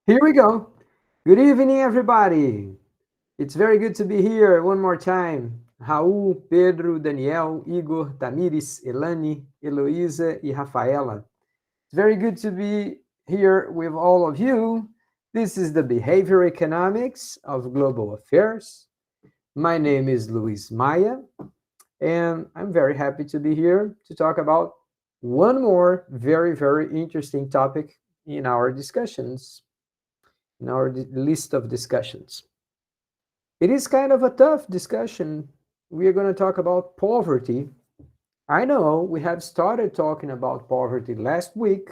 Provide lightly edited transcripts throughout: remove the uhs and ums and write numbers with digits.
Here we go. Good evening, everybody. It's very good to be here one more time. Raul, Pedro, Daniel, Igor, Tamires, Elane, Heloísa, e Rafaela. It's very good to be here with all of you. This is the Behavior Economics of Global Affairs. My name is Luis Maya, and I'm very happy to be here to talk about one more very interesting topic in our discussions, in our list of discussions. It is kind of a tough discussion. We are going to talk about poverty. I know we have started talking about poverty last week.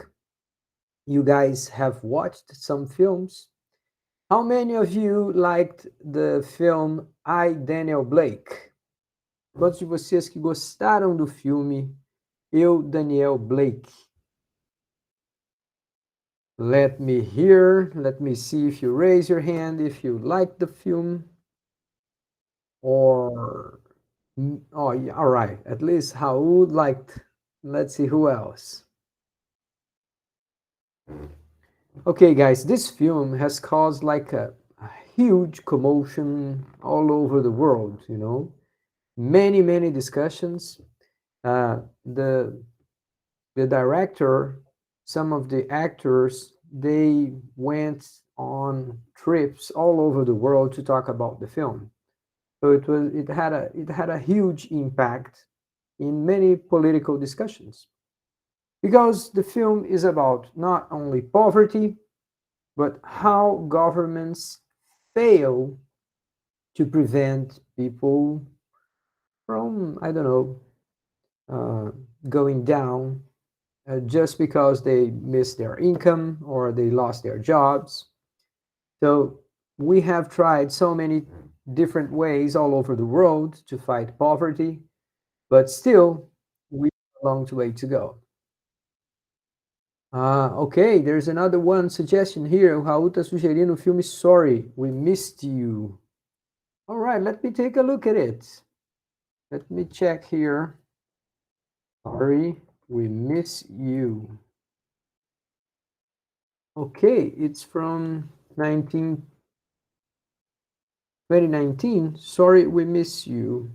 You guys have watched some films. How many of you liked the film I, Daniel Blake? Quantos de vocês que gostaram do filme Eu, Daniel Blake? Let me hear. Let me see if you raise your hand if you liked the film. Or oh, yeah, all right. At least Raul liked. Let's see who else. Okay, guys, this film has caused like a huge commotion all over the world. Many discussions. The director, some of the actors, they went on trips all over the world to talk about the film. So it had a huge impact in many political discussions because the film is about not only poverty but how governments fail to prevent people from, I don't know, going down just because they missed their income or they lost their jobs. So we have tried so many different ways all over the world to fight poverty, but still we have a long way to go. Okay, there's another one suggestion here. O Raul está sugerindo o filme Sorry, We Missed You. All right, let me take a look at it. Let me check here. Sorry, We Miss You. Okay, it's from 2019. Sorry, We Miss You.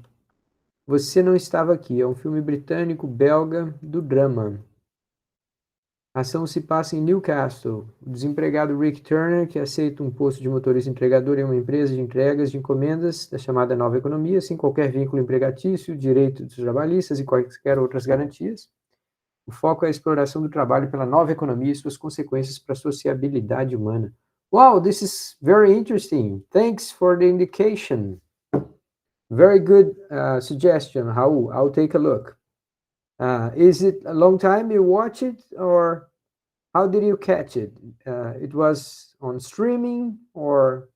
Você Não Estava Aqui. É um filme britânico, belga, do drama. A ação se passa em Newcastle. O desempregado Rick Turner, que aceita um posto de motorista entregador em uma empresa de entregas de encomendas da chamada nova economia, sem qualquer vínculo empregatício, direitos trabalhistas e quaisquer outras garantias. O foco é a exploração do trabalho pela nova economia e suas consequências para a sociabilidade humana. Wow, this is very interesting. Thanks for the indication. Very good suggestion, Raul. I'll take a look. Is it a long time you watch it, or how did you catch it? It was on streaming or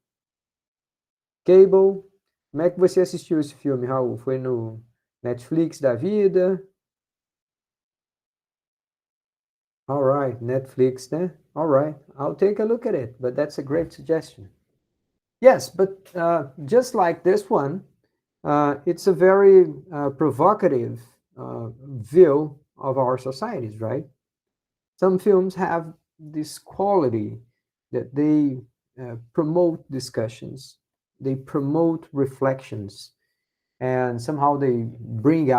cable? Como é que você assistiu esse filme, Raul? Foi no Netflix da vida? All right, Netflix, né? All right, I'll take a look at it, but that's a great suggestion. Yes, but just like this one, it's a very provocative view of our societies, right? Some films have this quality that they promote discussions, they promote reflections, and somehow they bring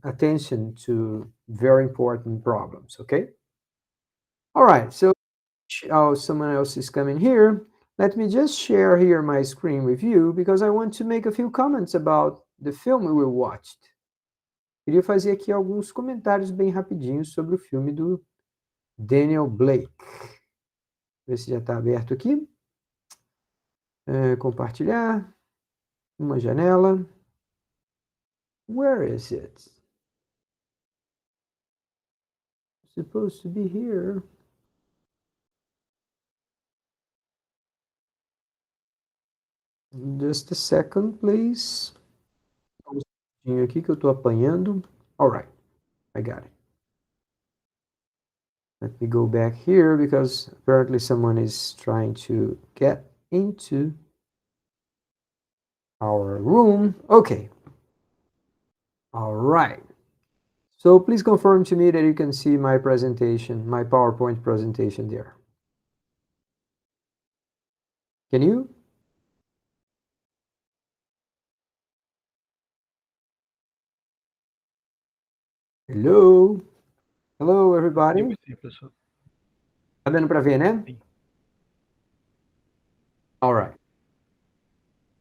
attention to very important problems. Okay. All right. So, someone else is coming here. Let me just share here my screen with you because I want to make a few comments about the film we watched. Queria fazer aqui alguns comentários bem rapidinhos sobre o filme do Daniel Blake. Ver se já está aberto aqui. Compartilhar. Uma janela. Where is it? It's supposed to be here. Just a second, please. Um segundinho aqui que eu estou apanhando. All right, I got it. Let me go back here because apparently someone is trying to get into our room. Okay. All right. So please confirm to me that you can see my presentation, my PowerPoint presentation there. Can you? Hello? Hello, everybody. Consigo sim, professor. Tá dando para ver, né? Sim. All right.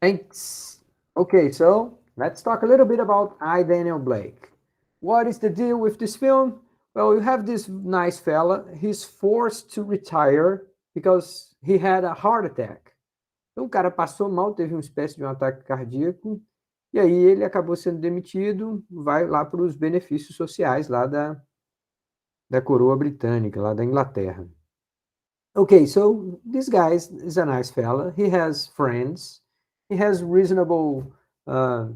Thanks. Okay, so let's talk a little bit about I, Daniel Blake. What is the deal with this film? Well, you have this nice fella. He's forced to retire because he had a heart attack. Então, o cara passou mal, teve uma espécie de um ataque cardíaco, e aí ele acabou sendo demitido, vai lá para os benefícios sociais lá da coroa britânica, lá da Inglaterra. Okay, so this guy is a nice fella. He has friends. He has reasonable uh,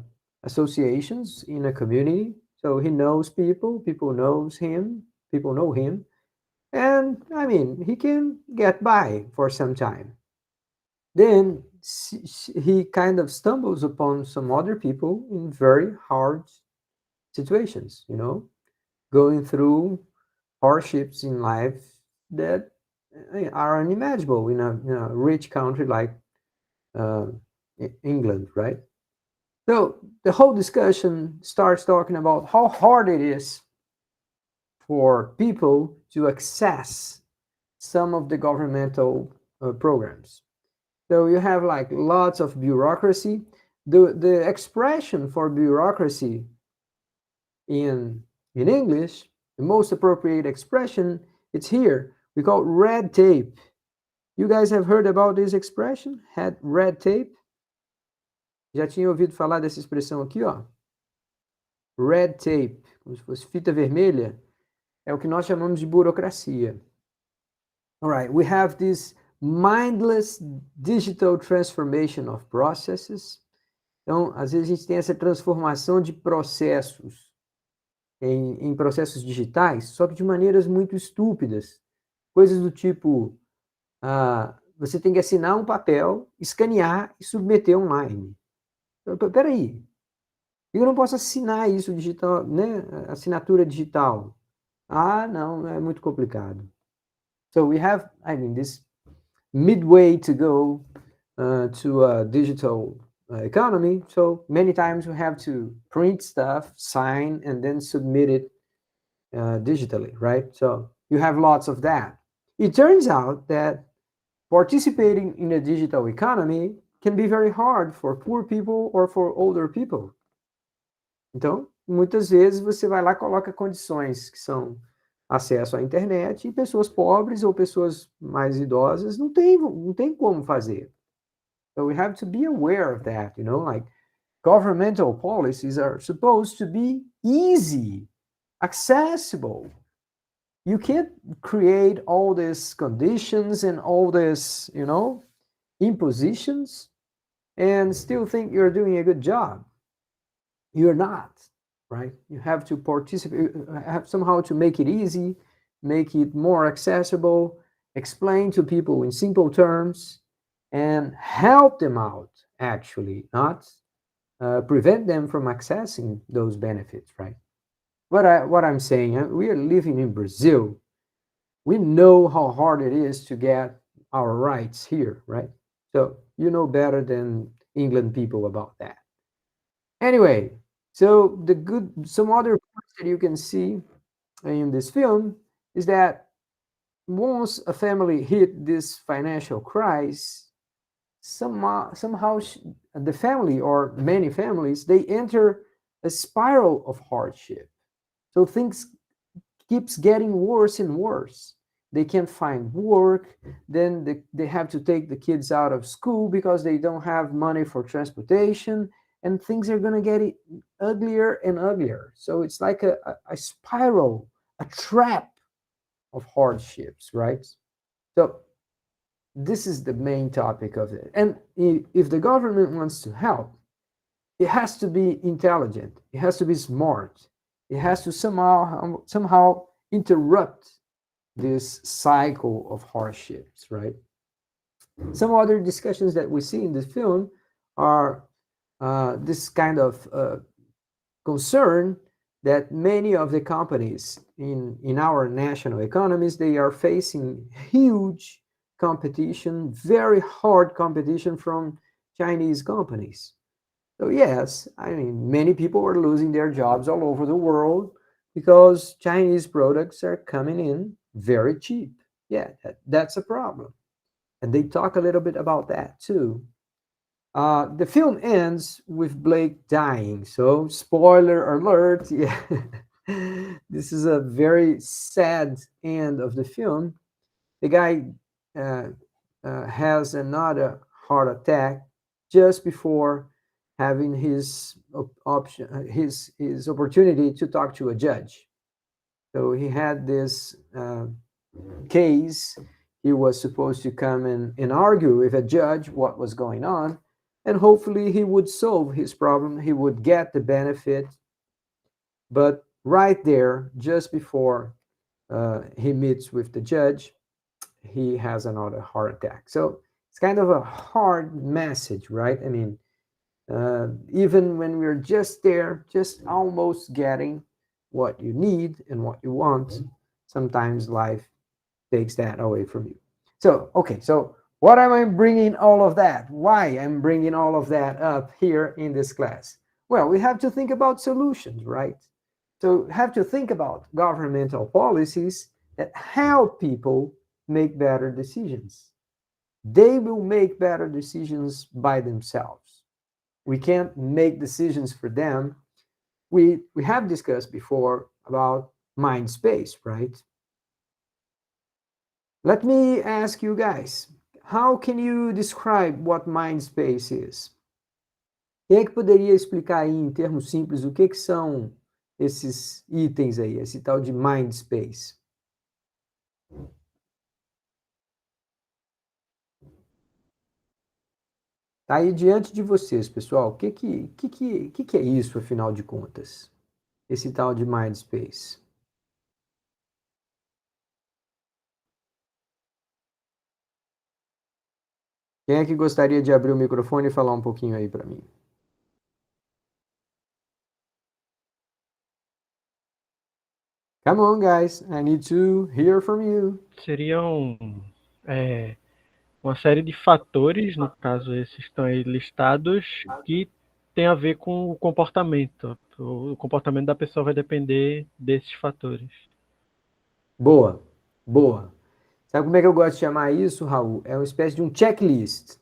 associations in a community. So he knows people. People knows him. People know him. And I mean, he can get by for some time. Then he kind of stumbles upon some other people in very hard situations, going through hardships in life that are unimaginable in a rich country like uh, England, right? So the whole discussion starts talking about how hard it is for people to access some of the governmental programs. So you have like lots of bureaucracy. The expression for bureaucracy in in English, the most appropriate expression, it's here. We call it red tape. You guys have heard about this expression? Had red tape? Já tinha ouvido falar dessa expressão aqui, ó? Red tape, como se fosse fita vermelha, é o que nós chamamos de burocracia. All right, we have this mindless digital transformation of processes. Então, às vezes a gente tem essa transformação de processos em processos digitais, só que de maneiras muito estúpidas. Coisas do tipo, você tem que assinar um papel, escanear e submeter online. Peraí, eu não posso assinar isso digital, né? Assinatura digital. Ah, não, é muito complicado. So we have, I mean, this midway to go to a digital economy. So many times we have to print stuff, sign, and then submit it digitally, right? So you have lots of that. It turns out that participating in a digital economy can be very hard for poor people or for older people. Então, muitas vezes você vai lá e coloca condições que são acesso à internet e pessoas pobres ou pessoas mais idosas não tem como fazer. So we have to be aware of that, like governmental policies are supposed to be easy, accessible. You can't create all these conditions and all this, impositions and still think you're doing a good job. You're not, right? You have to participate, have somehow to make it easy, make it more accessible, explain to people in simple terms, and help them out, actually, not prevent them from accessing those benefits, right? What I'm saying, we are living in Brazil. We know how hard it is to get our rights here, right? So you know better than England people about that. Anyway, so some other points that you can see in this film is that once a family hit this financial crisis, somehow the family or many families they enter a spiral of hardship. So things keeps getting worse and worse. They can't find work, then they have to take the kids out of school because they don't have money for transportation, and things are going to get uglier and uglier. So it's like a spiral, a trap of hardships, right? So this is the main topic of it. And if the government wants to help, it has to be intelligent, it has to be smart, it has to somehow interrupt this cycle of hardships, right? Some other discussions that we see in the film are this kind of concern that many of the companies in our national economies they are facing huge competition, very hard competition from Chinese companies. So yes, I mean, many people are losing their jobs all over the world because Chinese products are coming in very cheap. Yeah, that's a problem. And they talk a little bit about that too. The film ends with Blake dying. So, spoiler alert. Yeah, this is a very sad end of the film. The guy uh, has another heart attack just before having his option, his opportunity to talk to a judge. So he had this case. He was supposed to come and argue with a judge what was going on, and hopefully he would solve his problem. He would get the benefit, but right there, just before he meets with the judge, he has another heart attack. So it's kind of a hard message, right? I mean, even when we're just there, just almost getting what you need and what you want, sometimes life takes that away from you. So, okay, so what am I bringing all of that? Why I'm bringing all of that up here in this class? Well, we have to think about solutions, right? So, have to think about governmental policies that help people make better decisions. They will make better decisions by themselves. We can't make decisions for them. We have discussed before about mind space, right? Let me ask you guys, how can you describe what mind space is? Quem é que poderia explicar aí em termos simples o que são esses itens aí, esse tal de mind space? Tá aí diante de vocês, pessoal, o que é isso, afinal de contas? Esse tal de mind space. Quem é que gostaria de abrir o microfone e falar um pouquinho aí para mim? Come on, guys, I need to hear from you. Seriam é, uma série de fatores, no caso esses estão aí listados, que tem a ver com o comportamento. O comportamento da pessoa vai depender desses fatores. Boa, boa. Sabe como é que eu gosto de chamar isso, Raul? É uma espécie de um checklist.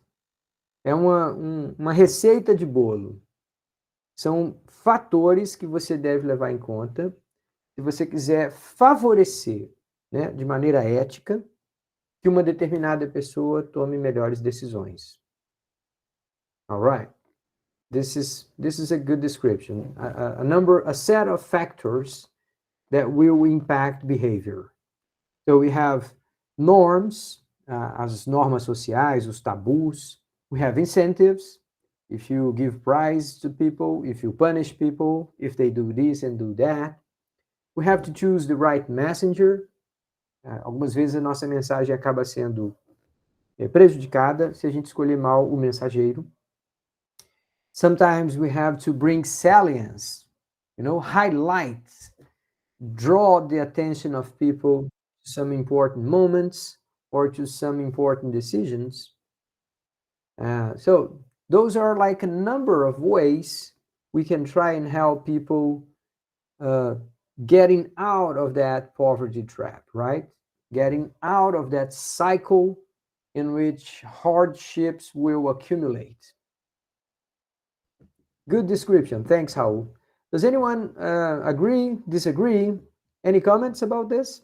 É uma receita de bolo. São fatores que você deve levar em conta se você quiser favorecer, né, de maneira ética, que uma determinada pessoa tome melhores decisões. All right. This is a good description. A set of factors that will impact behavior. So we have norms, as normas sociais, os tabus. We have incentives. If you give prize to people, if you punish people, if they do this and do that. We have to choose the right messenger. Algumas vezes a nossa mensagem acaba sendo prejudicada se a gente escolher mal o mensageiro. Sometimes we have to bring salience, highlight, draw the attention of people to some important moments or to some important decisions. So those are like a number of ways we can try and help people getting out of that poverty trap, right? Getting out of that cycle in which hardships will accumulate. Good description. Thanks, Raul. Does anyone agree, disagree? Any comments about this?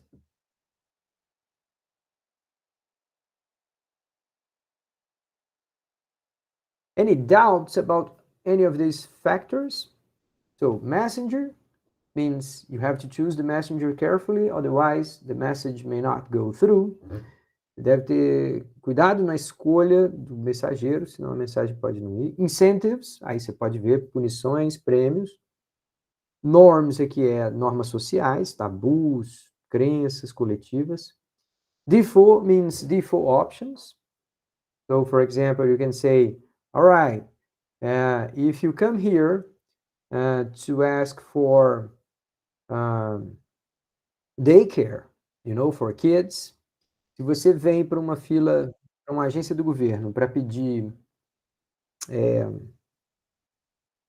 Any doubts about any of these factors? So, messenger means you have to choose the messenger carefully, otherwise, the message may not go through. Você deve ter cuidado na escolha do mensageiro, senão a mensagem pode não ir. Incentives, aí você pode ver punições, prêmios. Norms aqui é normas sociais, tabus, crenças coletivas. Default means default options. So, for example, you can say, all right, if you come here to ask for daycare, for kids, Se você vem para uma fila, para uma agência do governo para pedir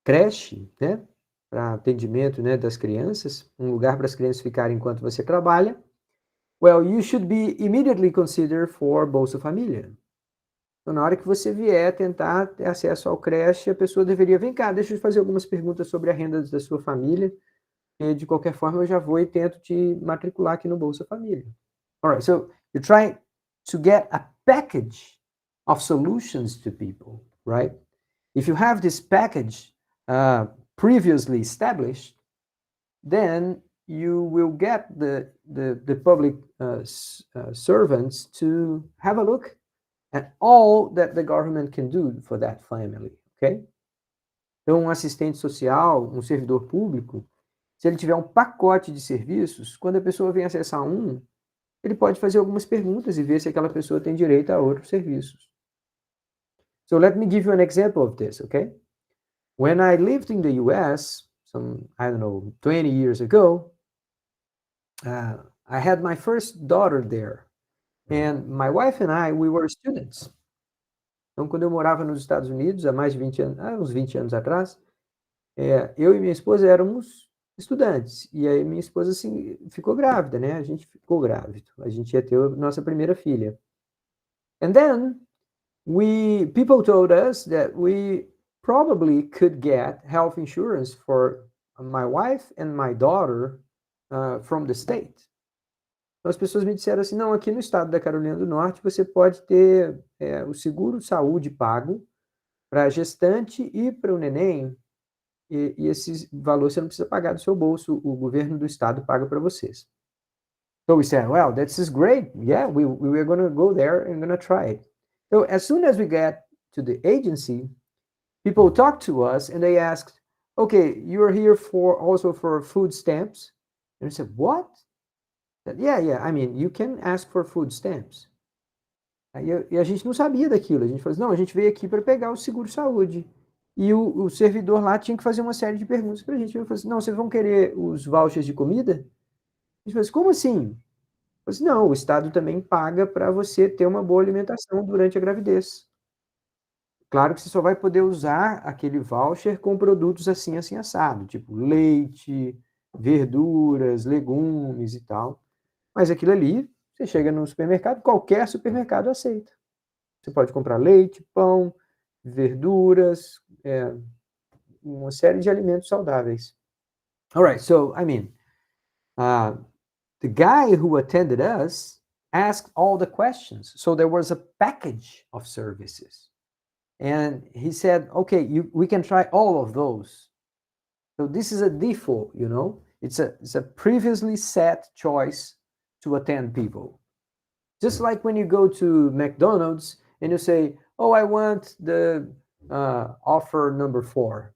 creche, né, para atendimento, né, das crianças, um lugar para as crianças ficarem enquanto você trabalha, well, you should be immediately considered for Bolsa Família. Então, na hora que você vier tentar ter acesso ao creche, a pessoa deveria, vem cá, deixa eu fazer algumas perguntas sobre a renda da sua família, e de qualquer forma eu já vou e tento te matricular aqui no Bolsa Família. All right, so you're trying to get a package of solutions to people, right? If you have this package previously established, then you will get the public servants to have a look at all that the government can do for that family, okay? Então, um assistente social, um servidor público, se ele tiver um pacote de serviços, quando a pessoa vem acessar um, ele pode fazer algumas perguntas e ver se aquela pessoa tem direito a outros serviços. So let me give you an example of this, okay? When I lived in the US, some, I don't know, 20 years ago, I had my first daughter there. And my wife and I, we were students. Então, quando eu morava nos Estados Unidos, há mais de 20 anos, uns 20 anos atrás, eu e minha esposa éramos estudantes. E aí minha esposa assim, ficou grávida, né? A gente ficou grávido. A gente ia ter a nossa primeira filha. And then people told us that we probably could get health insurance for my wife and my daughter from the state. Então as pessoas me disseram assim, não, aqui no estado da Carolina do Norte você pode ter o seguro saúde pago para a gestante e para o neném, e esse valor você não precisa pagar do seu bolso, o governo do estado paga para vocês. So we said, well, this is great. Yeah, we were going to go there and going to try it. So as soon as we get to the agency, people talk to us and they asked, okay, you're here for also for food stamps. And we said, what? Said, yeah, I mean, you can ask for food stamps. E a gente não sabia daquilo. A gente falou assim, não, a gente veio aqui para pegar o seguro-saúde. E o servidor lá tinha que fazer uma série de perguntas para a gente. Eu falei assim, não, vocês vão querer os vouchers de comida? A gente falou assim, como assim? Eu falei assim, não, o Estado também paga para você ter uma boa alimentação durante a gravidez. Claro que você só vai poder usar aquele voucher com produtos assim, assim, assado, tipo leite, verduras, legumes e tal. Mas aquilo ali, você chega no supermercado, qualquer supermercado aceita. Você pode comprar leite, pão, verduras, uma série de alimentos saudáveis. All right, so, I mean, the guy who attended us asked all the questions. So there was a package of services. And he said, okay, we can try all of those. So this is a default, you know, it's a previously set choice to attend people. Just like when you go to McDonald's and you say, oh, I want the offer number 4.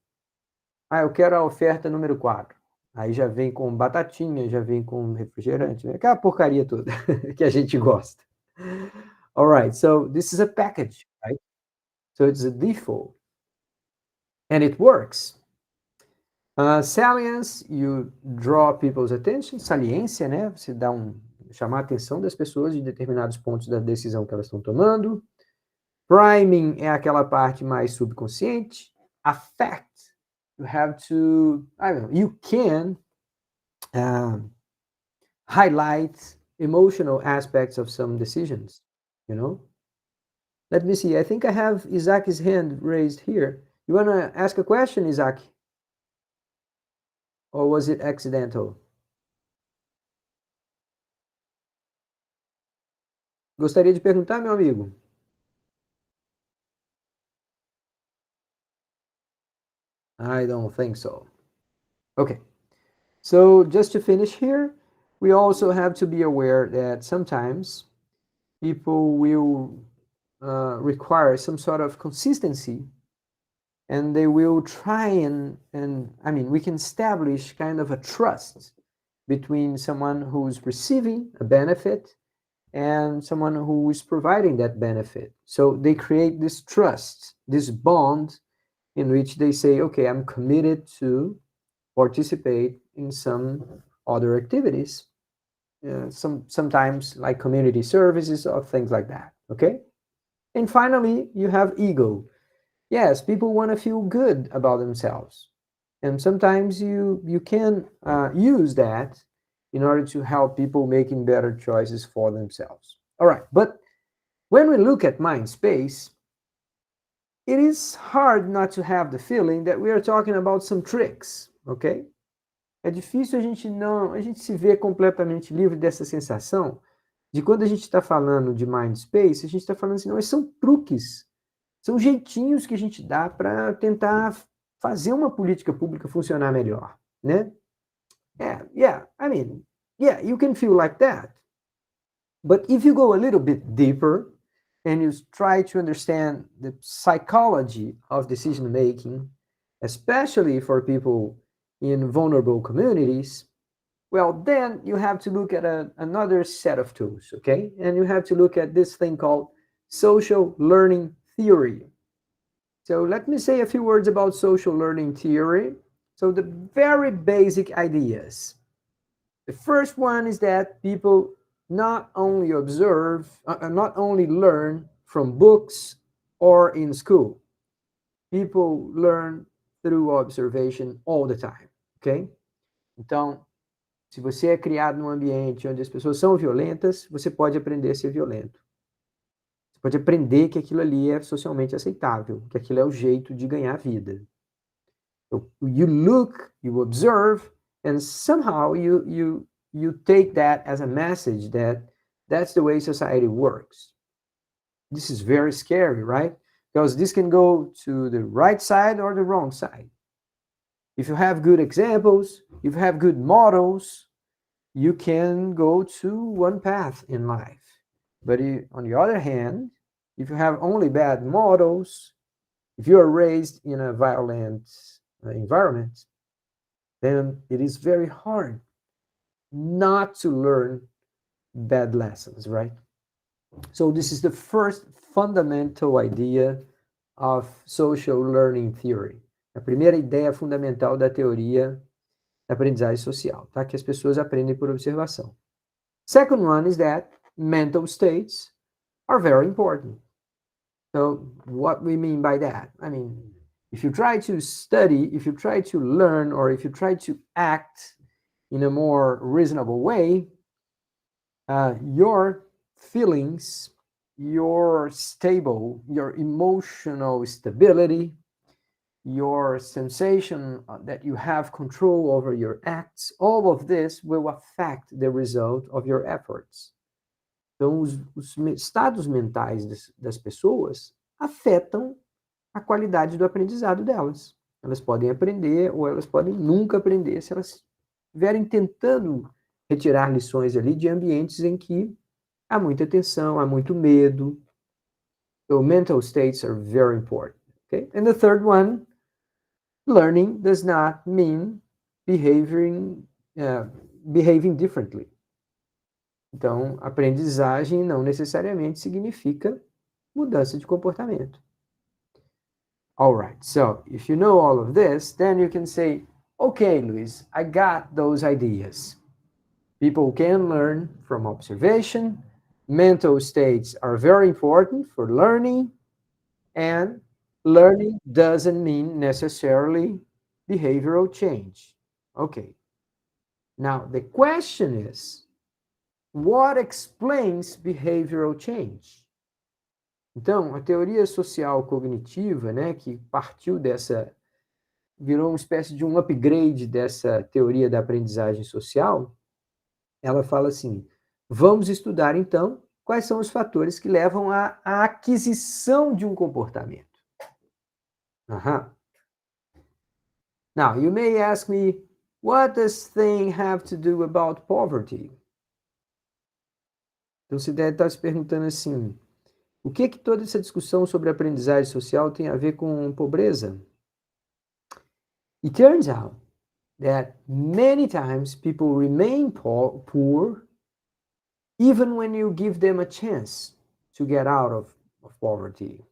Ah, eu quero a oferta número 4. Aí já vem com batatinha, já vem com refrigerante, aquela porcaria toda que a gente gosta. All right, so this is a package, right? So it's a default. And it works. Salience, you draw people's attention. Saliência, né? Você dá chamar a atenção das pessoas de determinados pontos da decisão que elas estão tomando. Priming é aquela parte mais subconsciente. Affect, you have to, I don't know, you can highlight emotional aspects of some decisions, you know? Let me see, I think I have Isaac's hand raised here. You want to ask a question, Isaac? Or was it accidental? Gostaria de perguntar, meu amigo? I don't think so. Okay. So just to finish here, we also have to be aware that sometimes people will require some sort of consistency, and they will try and I mean, we can establish kind of a trust between someone who's receiving a benefit and someone who is providing that benefit. So they create this trust, this bond in which they say, okay, I'm committed to participate in some other activities. sometimes like community services or things like that. Okay. And finally, you have ego. Yes, people want to feel good about themselves, and sometimes you can use that in order to help people making better choices for themselves. All right, but when we look at mind space, it is hard not to have the feeling that we are talking about some tricks, ok? É difícil a gente se ver completamente livre dessa sensação de quando a gente está falando de mind space, a gente está falando assim, não, são truques, são jeitinhos que a gente dá para tentar fazer uma política pública funcionar melhor, né? Yeah, I mean, yeah, you can feel like that. But if you go a little bit deeper and you try to understand the psychology of decision making, especially for people in vulnerable communities, well, then you have to look at another set of tools, okay? And you have to look at this thing called social learning theory. So let me say a few words about social learning theory. So the very basic ideas. The first one is that people not only not only learn from books or in school. People learn through observation all the time, ok? Então, se você é criado num ambiente onde as pessoas são violentas, você pode aprender a ser violento. Você pode aprender que aquilo ali é socialmente aceitável, que aquilo é o jeito de ganhar vida. So you look, you observe, and somehow you take that as a message that that's the way society works. This is very scary, right? Because this can go to the right side or the wrong side. If you have good examples, if you have good models, you can go to one path in life. But on the other hand, if you have only bad models, if you are raised in a violent environment, then it is very hard not to learn bad lessons, right? So, this is the first fundamental idea of social learning theory. A primeira ideia fundamental da teoria da aprendizagem social, tá? Que as pessoas aprendem por observação. Second one is that mental states are very important. So, what we mean by that? I mean, if you try to study, if you try to learn, or if you try to act in a more reasonable way, your feelings, your emotional stability, your sensation that you have control over your acts, all of this will affect the result of your efforts. Então, os estados mentais das pessoas afetam a qualidade do aprendizado delas. Elas podem aprender ou elas podem nunca aprender se elas estiverem tentando retirar lições ali de ambientes em que há muita tensão, há muito medo. So mental states are very important. Okay? And the third one, learning does not mean behaving differently. Então, aprendizagem não necessariamente significa mudança de comportamento. All right, so if you know all of this, then you can say, okay, Luis, I got those ideas. People can learn from observation. Mental states are very important for learning, and learning doesn't mean necessarily behavioral change. Okay. Now, the question is, what explains behavioral change? Então, a teoria social cognitiva, né, que partiu virou uma espécie de um upgrade dessa teoria da aprendizagem social, ela fala assim: vamos estudar então quais são os fatores que levam à aquisição de um comportamento. Now, you may ask me, what does thing have to do about poverty? Então, você deve estar se perguntando assim, o que toda essa discussão sobre aprendizagem social tem a ver com pobreza? It turns out that many times people remain poor even when you give them a chance to get out of poverty,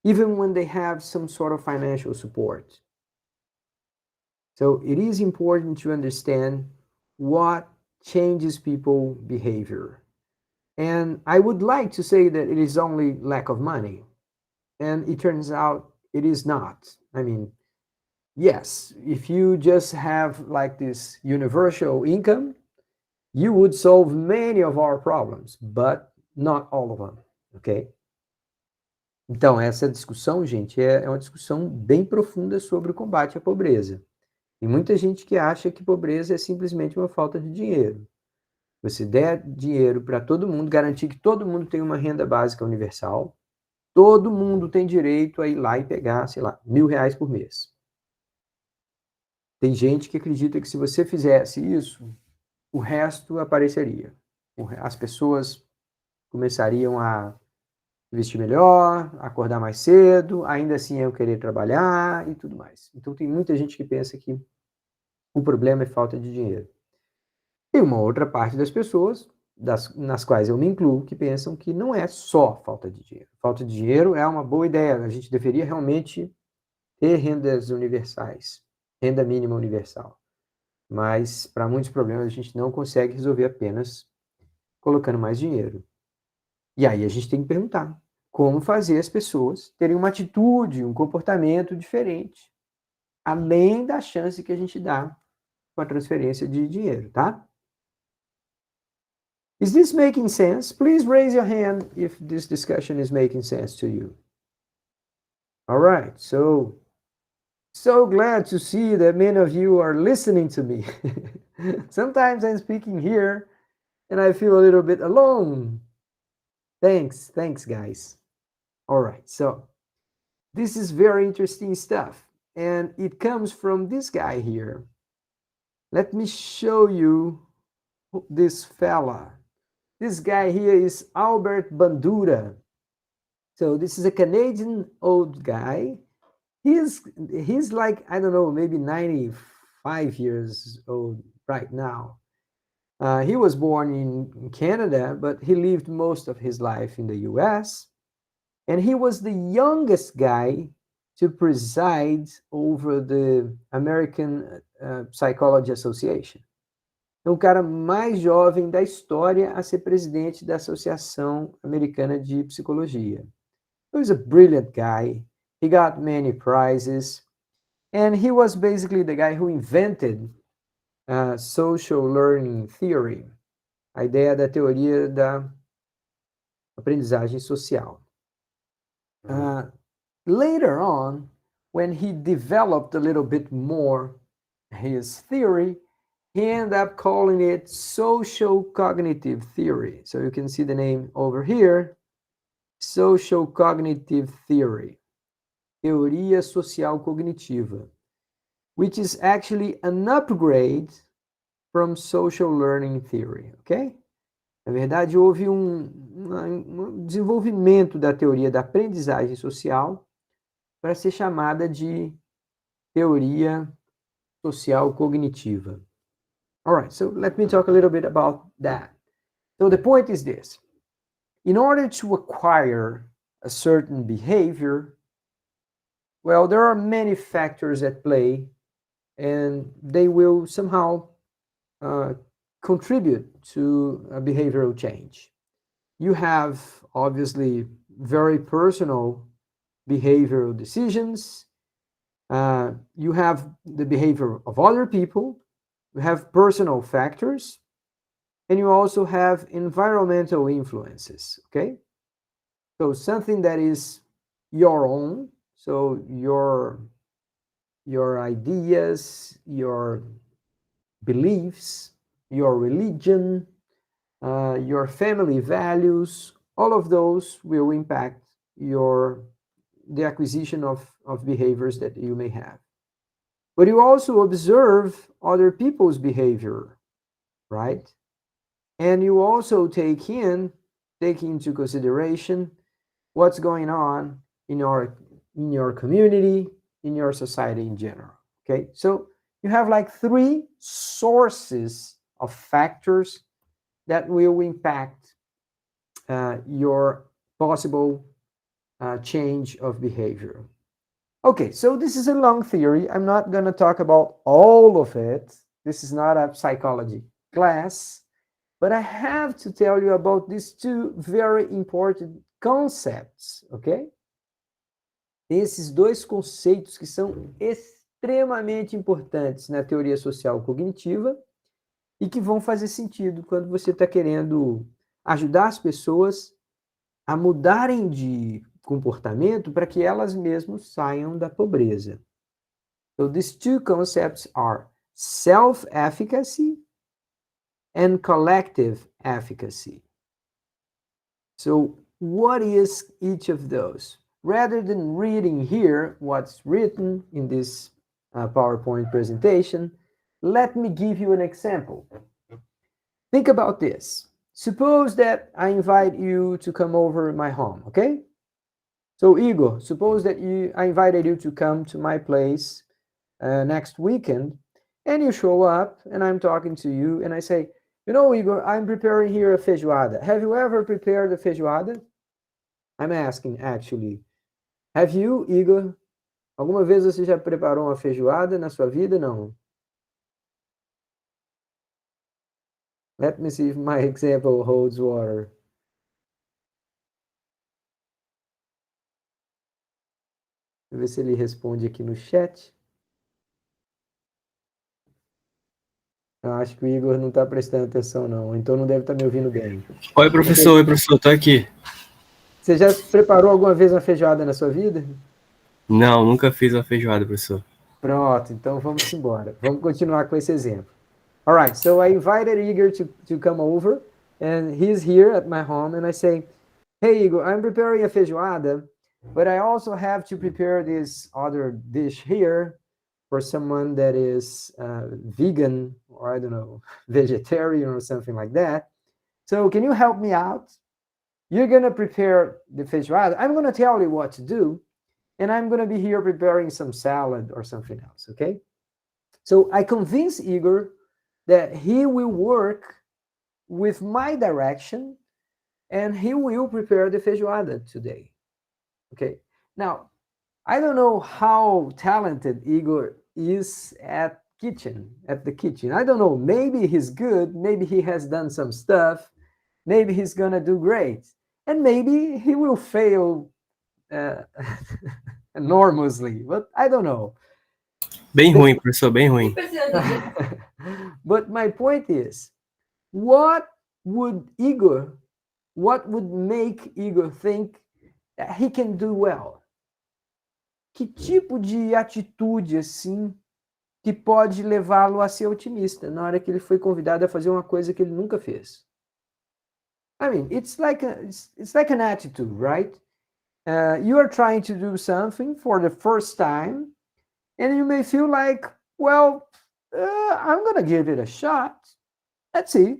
even when they have some sort of financial support. So it is important to understand what changes people behavior. And I would like to say that it is only lack of money, and it turns out it is not. I mean, yes, if you just have like this universal income, you would solve many of our problems, but not all of them, ok? Então, essa discussão, gente, é uma discussão bem profunda sobre o combate à pobreza. Tem muita gente que acha que pobreza é simplesmente uma falta de dinheiro. Você der dinheiro para todo mundo, garantir que todo mundo tem uma renda básica universal, todo mundo tem direito a ir lá e pegar, sei lá, R$ 1.000 por mês. Tem gente que acredita que se você fizesse isso, o resto apareceria. As pessoas começariam a vestir melhor, acordar mais cedo, ainda assim eu querer trabalhar e tudo mais. Então tem muita gente que pensa que o problema é falta de dinheiro. Tem uma outra parte das pessoas, nas quais eu me incluo, que pensam que não é só falta de dinheiro. Falta de dinheiro é uma boa ideia, a gente deveria realmente ter rendas universais, renda mínima universal. Mas para muitos problemas a gente não consegue resolver apenas colocando mais dinheiro. E aí a gente tem que perguntar como fazer as pessoas terem uma atitude, um comportamento diferente, além da chance que a gente dá com a transferência de dinheiro, tá? Is this making sense? Please raise your hand if this discussion is making sense to you. All right, so glad to see that many of you are listening to me. Sometimes I'm speaking here and I feel a little bit alone. Thanks, guys. All right, so this is very interesting stuff, and it comes from this guy here. Let me show you this fella. This guy here is Albert Bandura. So this is a Canadian old guy. He's like, I don't know, maybe 95 years old right now. He was born in Canada, but he lived most of his life in the US. And he was the youngest guy to preside over the American Psychology Association. É o cara mais jovem da história a ser presidente da Associação Americana de Psicologia. He was a brilliant guy. He got many prizes. And he was basically the guy who invented social learning theory, a ideia da teoria da aprendizagem social. Later on, when he developed a little bit more his theory, he ended up calling it social cognitive theory. So you can see the name over here, social cognitive theory, teoria social cognitiva, which is actually an upgrade from social learning theory, ok? Na verdade, houve um desenvolvimento da teoria da aprendizagem social para ser chamada de teoria social cognitiva. All right, so let me talk a little bit about that. So the point is this. In order to acquire a certain behavior, well, there are many factors at play, and they will somehow contribute to a behavioral change. You have obviously very personal behavioral decisions. You have the behavior of other people. You have personal factors. And you also have environmental influences, okay? So something that is your own, so your ideas, your beliefs, your religion, your family values, all of those will impact the acquisition of behaviors that you may have. But you also observe other people's behavior, right? And you also take into consideration what's going on in your community, in your society in general. Okay, so you have like three sources of factors that will impact your possible change of behavior. Okay, so this is a long theory. I'm not going to talk about all of it. This is not a psychology class, but I have to tell you about these two very important concepts, ok? Esses dois conceitos que são extremamente importantes na teoria social cognitiva e que vão fazer sentido quando você está querendo ajudar as pessoas a mudarem de comportamento para que elas mesmas saiam da pobreza. So these two concepts are self-efficacy and collective efficacy. So what is each of those? Rather than reading here what's written in this PowerPoint presentation, let me give you an example. Think about this. Suppose that I invite you to come over my home, okay? So Igor, suppose that I invited you to come to my place next weekend, and you show up, and I'm talking to you, and I say, you know, Igor, I'm preparing here a feijoada. Have you ever prepared a feijoada? I'm asking, actually. Have you, Igor? Alguma vez você já preparou uma feijoada na sua vida? Não. Let me see if my example holds water. Deixa eu ver se ele responde aqui no chat. Eu acho que o Igor não está prestando atenção, não. Então não deve estar me ouvindo bem. Oi, professor, tô aqui. Você já preparou alguma vez uma feijoada na sua vida? Não, nunca fiz uma feijoada, professor. Pronto, então vamos embora. Vamos continuar com esse exemplo. All right, so I invited Igor to come over, and he's here at my home, and I say, hey, Igor, I'm preparing a feijoada, but I also have to prepare this other dish here for someone that is vegan, or I don't know, vegetarian or something like that. So can you help me out? You're going to prepare the feijoada. I'm going to tell you what to do, and I'm going to be here preparing some salad or something else, okay? So I convince Igor that he will work with my direction and he will prepare the feijoada today. Okay. Now, I don't know how talented Igor is at the kitchen. I don't know. Maybe he's good. Maybe he has done some stuff. Maybe he's gonna do great. And maybe he will fail enormously, but I don't know. Bem ruim, professor, bem ruim. But my point is, what would make Igor think that he can do well? Que tipo de atitude, assim, que pode levá-lo a ser otimista na hora que ele foi convidado a fazer uma coisa que ele nunca fez? I mean, it's like an attitude, right? You are trying to do something for the first time, and you may feel like, well, I'm going to give it a shot. Let's see.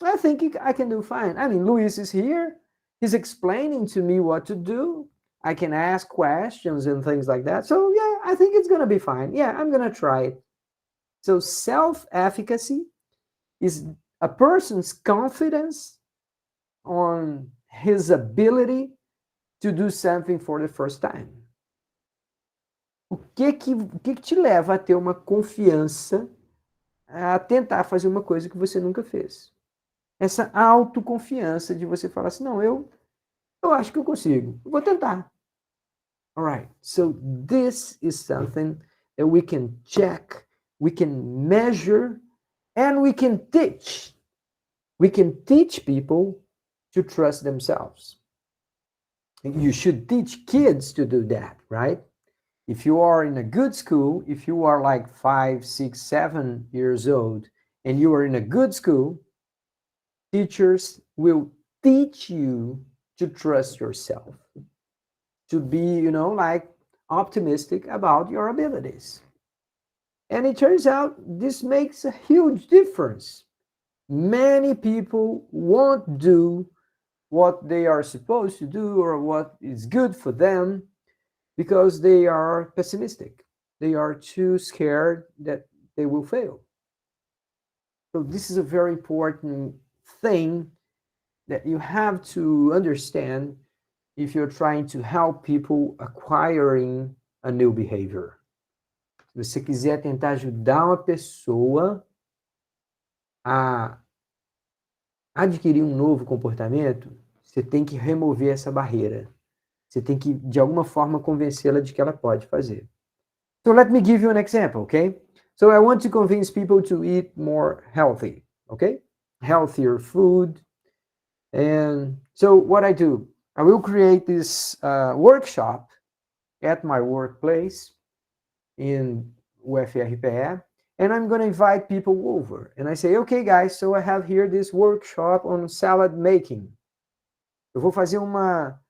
I think I can do fine. I mean, Luis is here. He's explaining to me what to do. I can ask questions and things like that. So, yeah, I think it's going to be fine. Yeah, I'm going to try it. So, self-efficacy is a person's confidence on his ability to do something for the first time. O que te leva a ter uma confiança a tentar fazer uma coisa que você nunca fez? Essa autoconfiança de você falar assim, não, eu acho que eu consigo, eu vou tentar. All right, so this is something that we can check, we can measure, and we can teach. We can teach people to trust themselves. You should teach kids to do that, right? If you are in a good school, if you are like 5, 6, 7 years old, and you are in a good school, teachers will teach you to trust yourself, to be, like optimistic about your abilities. And it turns out this makes a huge difference. Many people won't do what they are supposed to do or what is good for them because they are pessimistic. They are too scared that they will fail. So this is a very important thing that you have to understand if you're trying to help people acquiring a new behavior. Se você quiser tentar ajudar uma pessoa a adquirir um novo comportamento, você tem que remover essa barreira. Você tem que, de alguma forma, convencê-la de que ela pode fazer. So let me give you an example, okay? So I want to convince people to eat more healthy, okay? Healthier food. And so what I do, I will create this workshop at my workplace in UFRPE, and I'm going to invite people over. And I say, okay, guys, so I have here this workshop on salad making. Eu vou fazer uma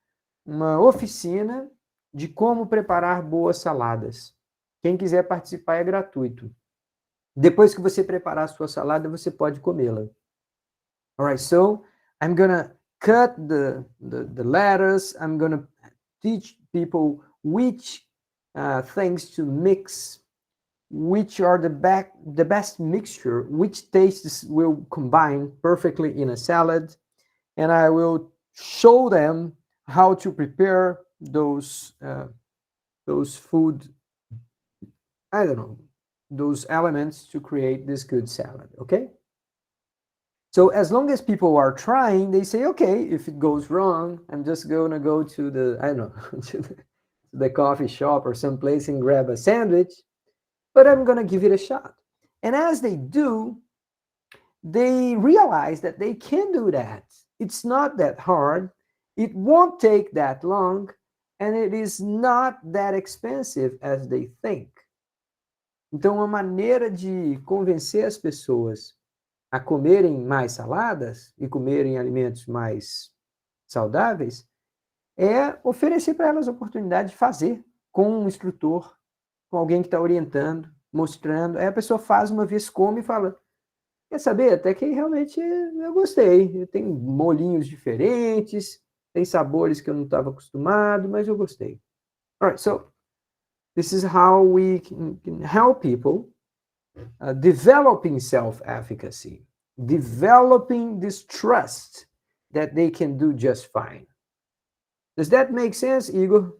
oficina de como preparar boas saladas. Quem quiser participar é gratuito. Depois que você preparar a sua salada, você pode comê-la. All right, so I'm gonna cut the lettuce. I'm gonna teach people which things to mix, which are the best mixture, which tastes will combine perfectly in a salad, and I will show them how to prepare those food, I don't know, those elements to create this good salad, okay? So as long as people are trying, they say, okay, if it goes wrong, I'm just gonna go to the, I don't know, to the coffee shop or someplace and grab a sandwich, but I'm gonna give it a shot. And as they do, they realize that they can do that. It's not that hard. It won't take that long, and it is not that expensive as they think. Então, a maneira de convencer as pessoas a comerem mais saladas e comerem alimentos mais saudáveis é oferecer para elas a oportunidade de fazer com um instrutor, com alguém que está orientando, mostrando. Aí a pessoa faz uma vez, come e fala, quer saber? Até que realmente eu gostei. Tem molhinhos diferentes, tem sabores que eu não estava acostumado, mas eu gostei. All right, so this is how we can help people developing self-efficacy, developing this trust that they can do just fine. Does that make sense, Igor?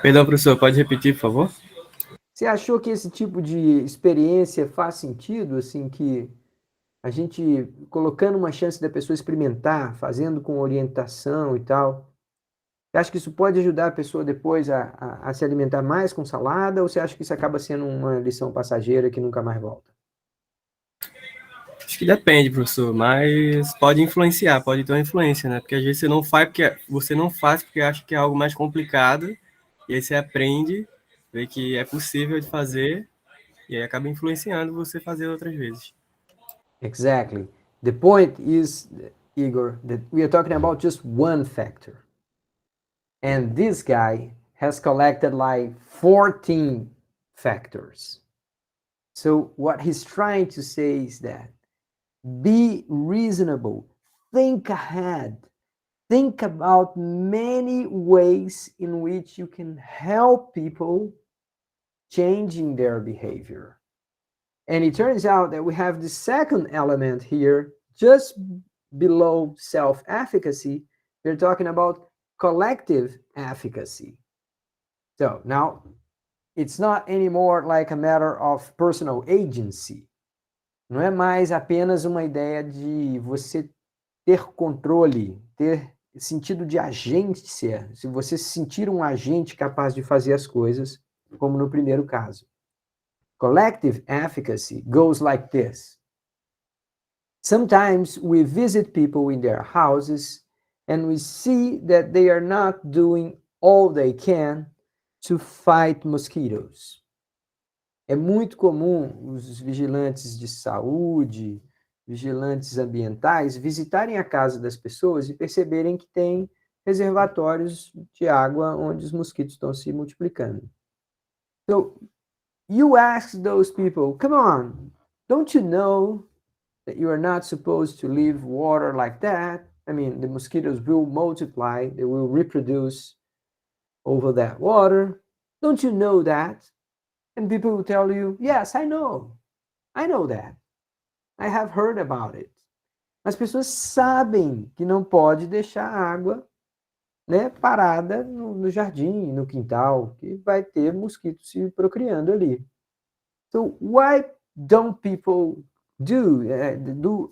Perdão, professor, pode repetir, por favor? Você achou que esse tipo de experiência faz sentido, assim, que a gente colocando uma chance da pessoa experimentar, fazendo com orientação e tal? Você acha que isso pode ajudar a pessoa depois a se alimentar mais com salada, ou você acha que isso acaba sendo uma lição passageira que nunca mais volta? Acho que depende, professor, mas pode influenciar, pode ter uma influência, né? Porque às vezes você não faz porque acha que é algo mais complicado, e aí você aprende, vê que é possível de fazer, e aí acaba influenciando você fazer outras vezes. Exactly. The point is, Igor, that we are talking about just one factor. And this guy has collected like 14 factors. So what he's trying to say is that be reasonable, think ahead, think about many ways in which you can help people changing their behavior. And it turns out that we have the second element here, just below self-efficacy. We're talking about collective efficacy. So now it's not anymore like a matter of personal agency. Não é mais apenas uma ideia de você ter controle, ter sentido de agência, se você se sentir um agente capaz de fazer as coisas, como no primeiro caso. Collective efficacy goes like this. Sometimes we visit people in their houses and we see that they are not doing all they can to fight mosquitoes. É muito comum os vigilantes de saúde, vigilantes ambientais, visitarem a casa das pessoas e perceberem que tem reservatórios de água onde os mosquitos estão se multiplicando. So, you ask those people, come on, don't you know that you are not supposed to leave water like that? I mean, the mosquitoes will multiply, they will reproduce over that water. Don't you know that? And people will tell you, yes, I know that. I have heard about it. As pessoas sabem que não pode deixar a água, né, parada no jardim, no quintal, que vai ter mosquitos se procriando ali. So why don't people do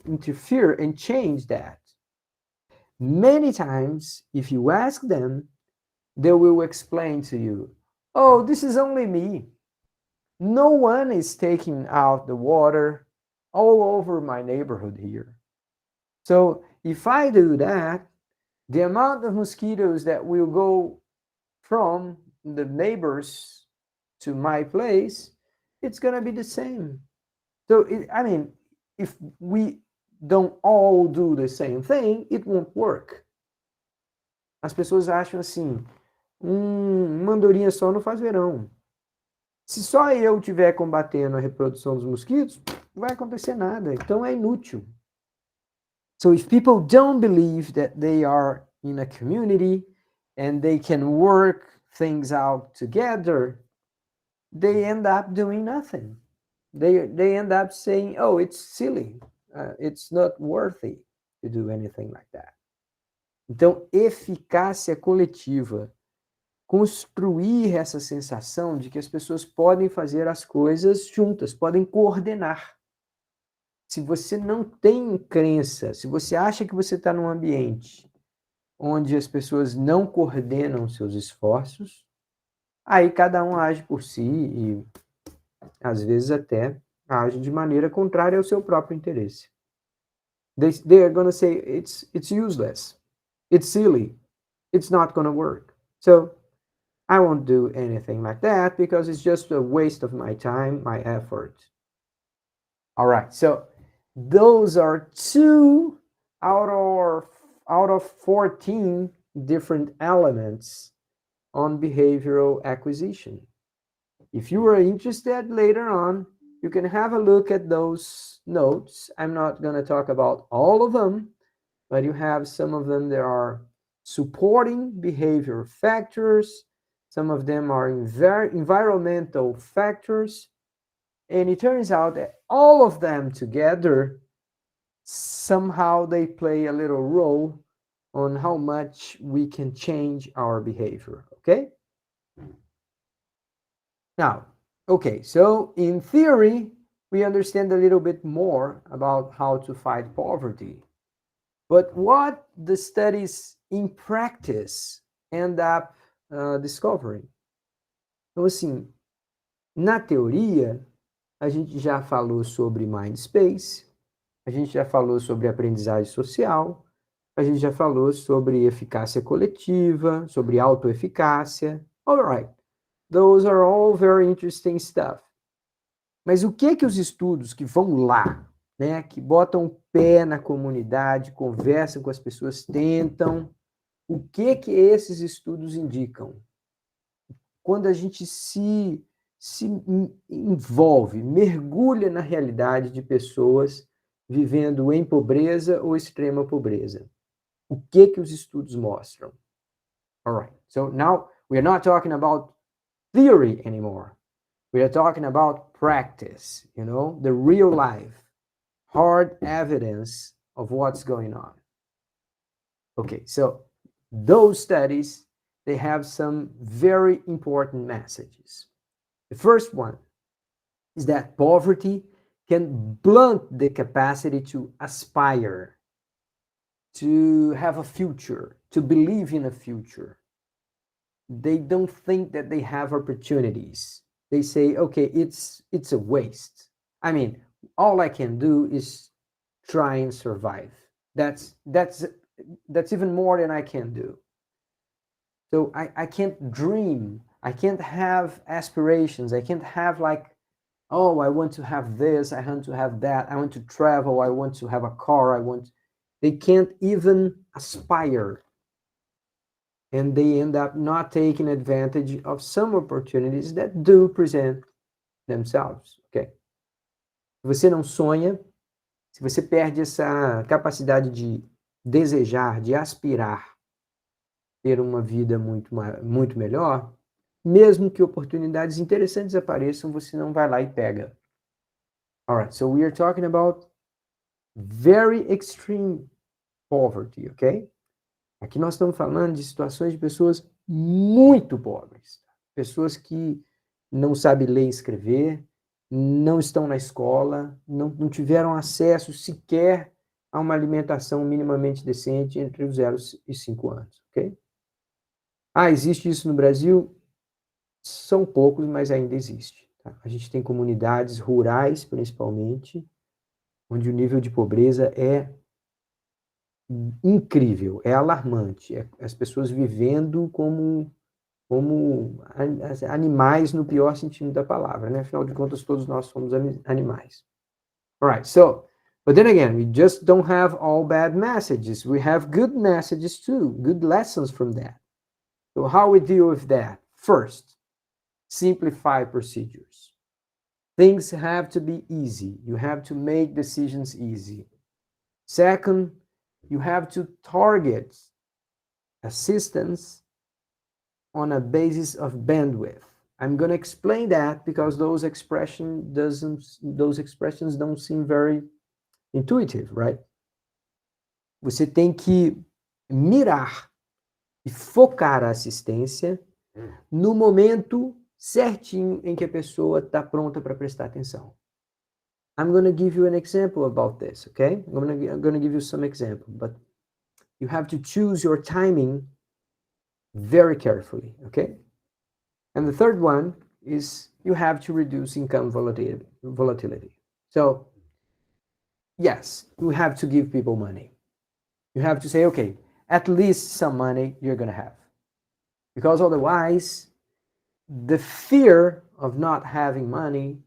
interfere and change that? Many times, if you ask them, they will explain to you, oh, this is only me. No one is taking out the water all over my neighborhood here. So if I do that, the amount of mosquitoes that will go from the neighbors to my place, it's going to be the same. So, I mean, if we don't all do the same thing, it won't work. As pessoas acham assim, uma andorinha só não faz verão. Se só eu estiver combatendo a reprodução dos mosquitos, não vai acontecer nada. Então é inútil. So if people don't believe that they are in a community and they can work things out together, they end up doing nothing. They end up saying, oh, it's silly. It's not worthy to do anything like that. Então, eficácia coletiva, construir essa sensação de que as pessoas podem fazer as coisas juntas, podem coordenar. Se você não tem crença, se você acha que você está num ambiente onde as pessoas não coordenam seus esforços, aí cada um age por si e, às vezes, até age de maneira contrária ao seu próprio interesse. They are going to say, it's useless, it's silly, it's not going to work. So, I won't do anything like that because it's just a waste of my time, my effort. All right, so those are 2 out of 14 different elements on behavioral acquisition. If you are interested later on, you can have a look at those notes. I'm not going to talk about all of them, but you have some of them that are supporting behavior factors. Some of them are environmental factors. And it turns out that all of them together, somehow they play a little role on how much we can change our behavior, okay? Now, okay, so in theory, we understand a little bit more about how to fight poverty. But what the studies in practice end up discovering? Então, assim, na teoria, a gente já falou sobre mind space, a gente já falou sobre aprendizagem social, a gente já falou sobre eficácia coletiva, sobre autoeficácia. All right. Those are all very interesting stuff. Mas o que os estudos que vão lá, né, que botam o pé na comunidade, conversam com as pessoas, tentam, o que esses estudos indicam? Quando a gente se envolve, mergulha na realidade de pessoas vivendo em pobreza ou extrema pobreza. O que os estudos mostram? All right. So now we are not talking about theory anymore. We are talking about practice, you know, the real life, hard evidence of what's going on. Okay, so those studies, they have some very important messages. The first one is that poverty can blunt the capacity to aspire, to have a future, to believe in a future. They don't think that they have opportunities. They say, okay, it's a waste. I mean, all I can do is try and survive. That's even more than I can do. So I can't dream. I can't have aspirations. I can't have like, oh, I want to have this, I want to have that, I want to travel, I want to have a car, they can't even aspire. And they end up not taking advantage of some opportunities that do present themselves, okay? Se você não sonha, se você perde essa capacidade de desejar, de aspirar ter uma vida muito melhor, mesmo que oportunidades interessantes apareçam, você não vai lá e pega. All right, so we are talking about very extreme poverty, okay? Aqui nós estamos falando de situações de pessoas muito pobres, pessoas que não sabem ler e escrever, não estão na escola, não tiveram acesso sequer a uma alimentação minimamente decente entre os 0 e 5 anos, ok? Ah, existe isso no Brasil? São poucos, mas ainda existe. Tá? A gente tem comunidades rurais, principalmente, onde o nível de pobreza é incrível, é alarmante. As pessoas vivendo como animais no pior sentido da palavra, né? Afinal de contas, todos nós somos animais. All right, so, but then again, we just don't have all bad messages. We have good messages too, good lessons from that. So how we deal with that? First, simplify procedures. Things have to be easy. You have to make decisions easy. Second, you have to target assistance on a basis of bandwidth. I'm going to explain that because those expressions don't seem very intuitive, right? Você tem que mirar e focar a assistência no momento certinho em que a pessoa está pronta para prestar atenção. I'm going to give you an example about this, okay? I'm going to give you some example, but you have to choose your timing very carefully, okay? And the third one is you have to reduce income volatility. So, yes, you have to give people money. You have to say, okay, at least some money you're going to have. Because otherwise, the fear of not having money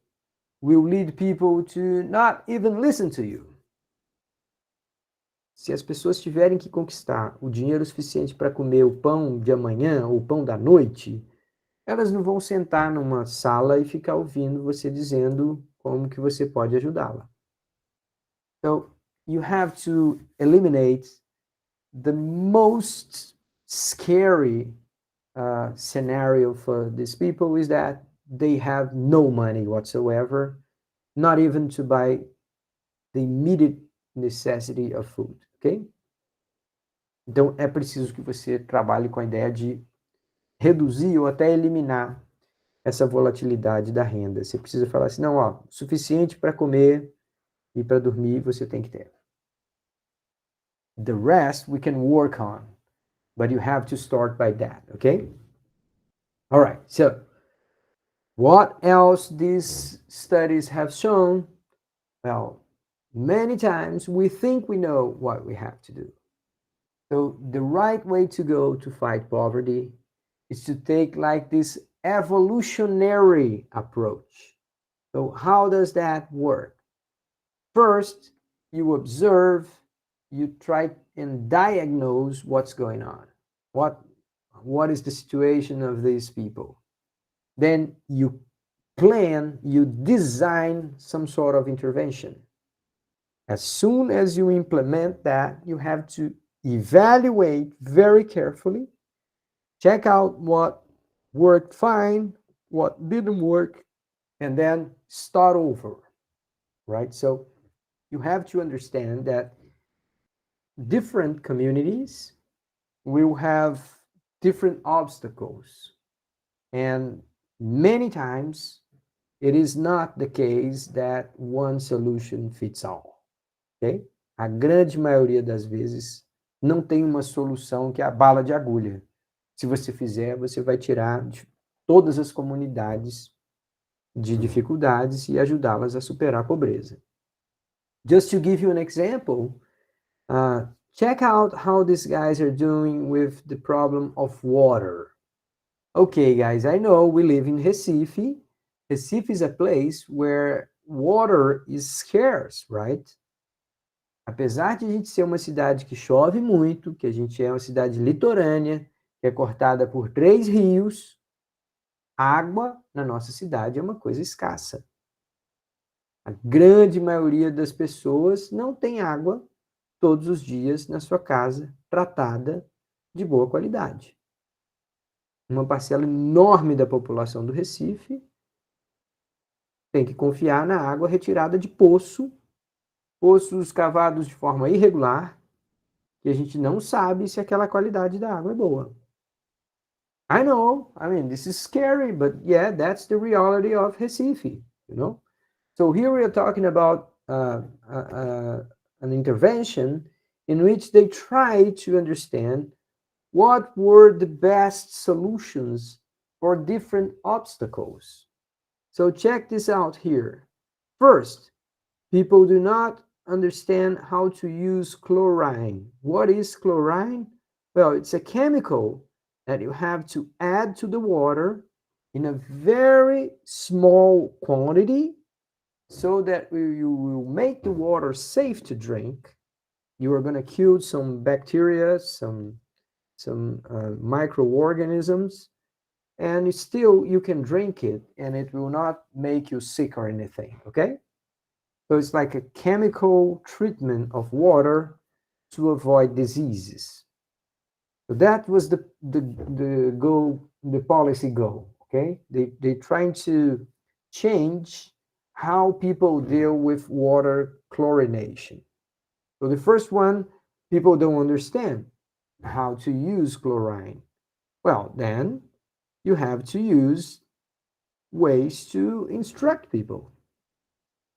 will lead people to not even listen to you. Se as pessoas tiverem que conquistar o dinheiro suficiente para comer o pão de amanhã ou o pão da noite, elas não vão sentar numa sala e ficar ouvindo você dizendo como que você pode ajudá-la. So, you have to eliminate the most scary scenario for these people is that they have no money whatsoever, not even to buy the immediate necessity of food, ok? Então, é preciso que você trabalhe com a ideia de reduzir ou até eliminar essa volatilidade da renda. Você precisa falar assim, não, ó, suficiente para comer e para dormir você tem que ter. The rest we can work on, but you have to start by that, okay? All right, so what else these studies have shown? Well, many times we think we know what we have to do. So the right way to go to fight poverty is to take like this evolutionary approach. So how does that work? First, you observe, you try and diagnose what's going on. What is the situation of these people? Then you plan, you design some sort of intervention. As soon as you implement that, you have to evaluate very carefully, check out what worked fine, what didn't work, and then start over, right? So you have to understand that different communities will have different obstacles. And many times it is not the case that one solution fits all, ok? A grande maioria das vezes não tem uma solução que é a bala de agulha. Se você fizer, você vai tirar de todas as comunidades de dificuldades e ajudá-las a superar a pobreza. Just to give you an example, check out how these guys are doing with the problem of water. Okay, guys, I know we live in Recife. Recife is a place where water is scarce, right? Apesar de a gente ser uma cidade que chove muito, que a gente é uma cidade litorânea, que é cortada por 3 rios, água na nossa cidade é uma coisa escassa. A grande maioria das pessoas não tem água todos os dias na sua casa, tratada de boa qualidade. Uma parcela enorme da população do Recife tem que confiar na água retirada de poços cavados de forma irregular, que a gente não sabe se aquela qualidade da água é boa. I know, I mean, this is scary, but yeah, that's the reality of Recife, you know? So here we are talking about an intervention in which they try to understand what were the best solutions for different obstacles. So check this out here. First, people do not understand how to use chlorine. What is chlorine? Well, it's a chemical that you have to add to the water in a very small quantity so that you will make the water safe to drink. You are going to kill some bacteria, some microorganisms, and still you can drink it and it will not make you sick or anything. Okay, so it's like a chemical treatment of water to avoid diseases. So that was the goal, the policy goal. Okay, they trying to change how people deal with water chlorination. So the first one, people don't understand how to use chlorine. Well, then you have to use ways to instruct people.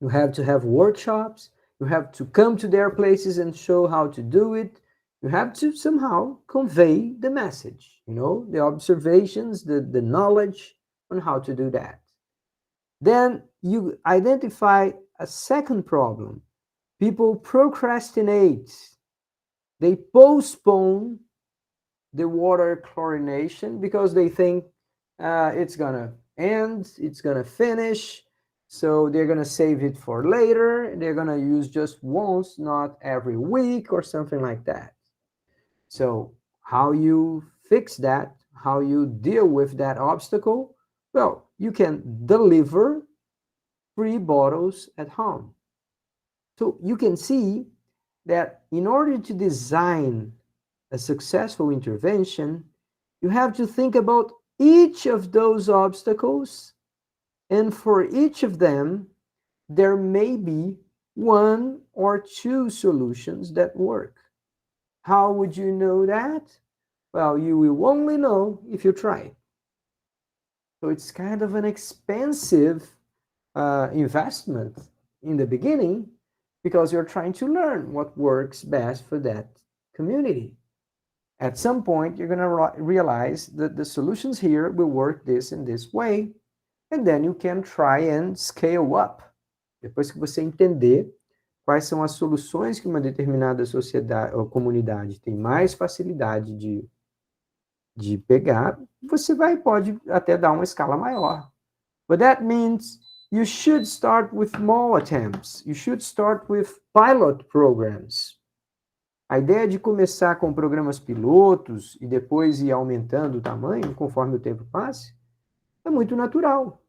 You have to have workshops. You have to come to their places and show how to do it. You have to somehow convey the message, the observations, the knowledge on how to do that. Then you identify a second problem. People procrastinate. They postpone the water chlorination because they think it's gonna end, it's gonna finish, so they're gonna save it for later. They're gonna use just once, not every week or something like that. So how you fix that, how you deal with that obstacle? Well, you can deliver free bottles at home. So you can see that in order to design a successful intervention, you have to think about each of those obstacles, and for each of them, there may be one or two solutions that work. How would you know that? Well, you will only know if you try. So it's kind of an expensive investment in the beginning because you're trying to learn what works best for that community. At some point, you're going to realize that the solutions here will work this and this way, and then you can try and scale up. Depois que você entender quais são as soluções que uma determinada sociedade ou comunidade tem mais facilidade de pegar, você pode até dar uma escala maior. But that means you should start with small attempts. You should start with pilot programs. A ideia de começar com programas pilotos e depois ir aumentando o tamanho conforme o tempo passe é muito natural.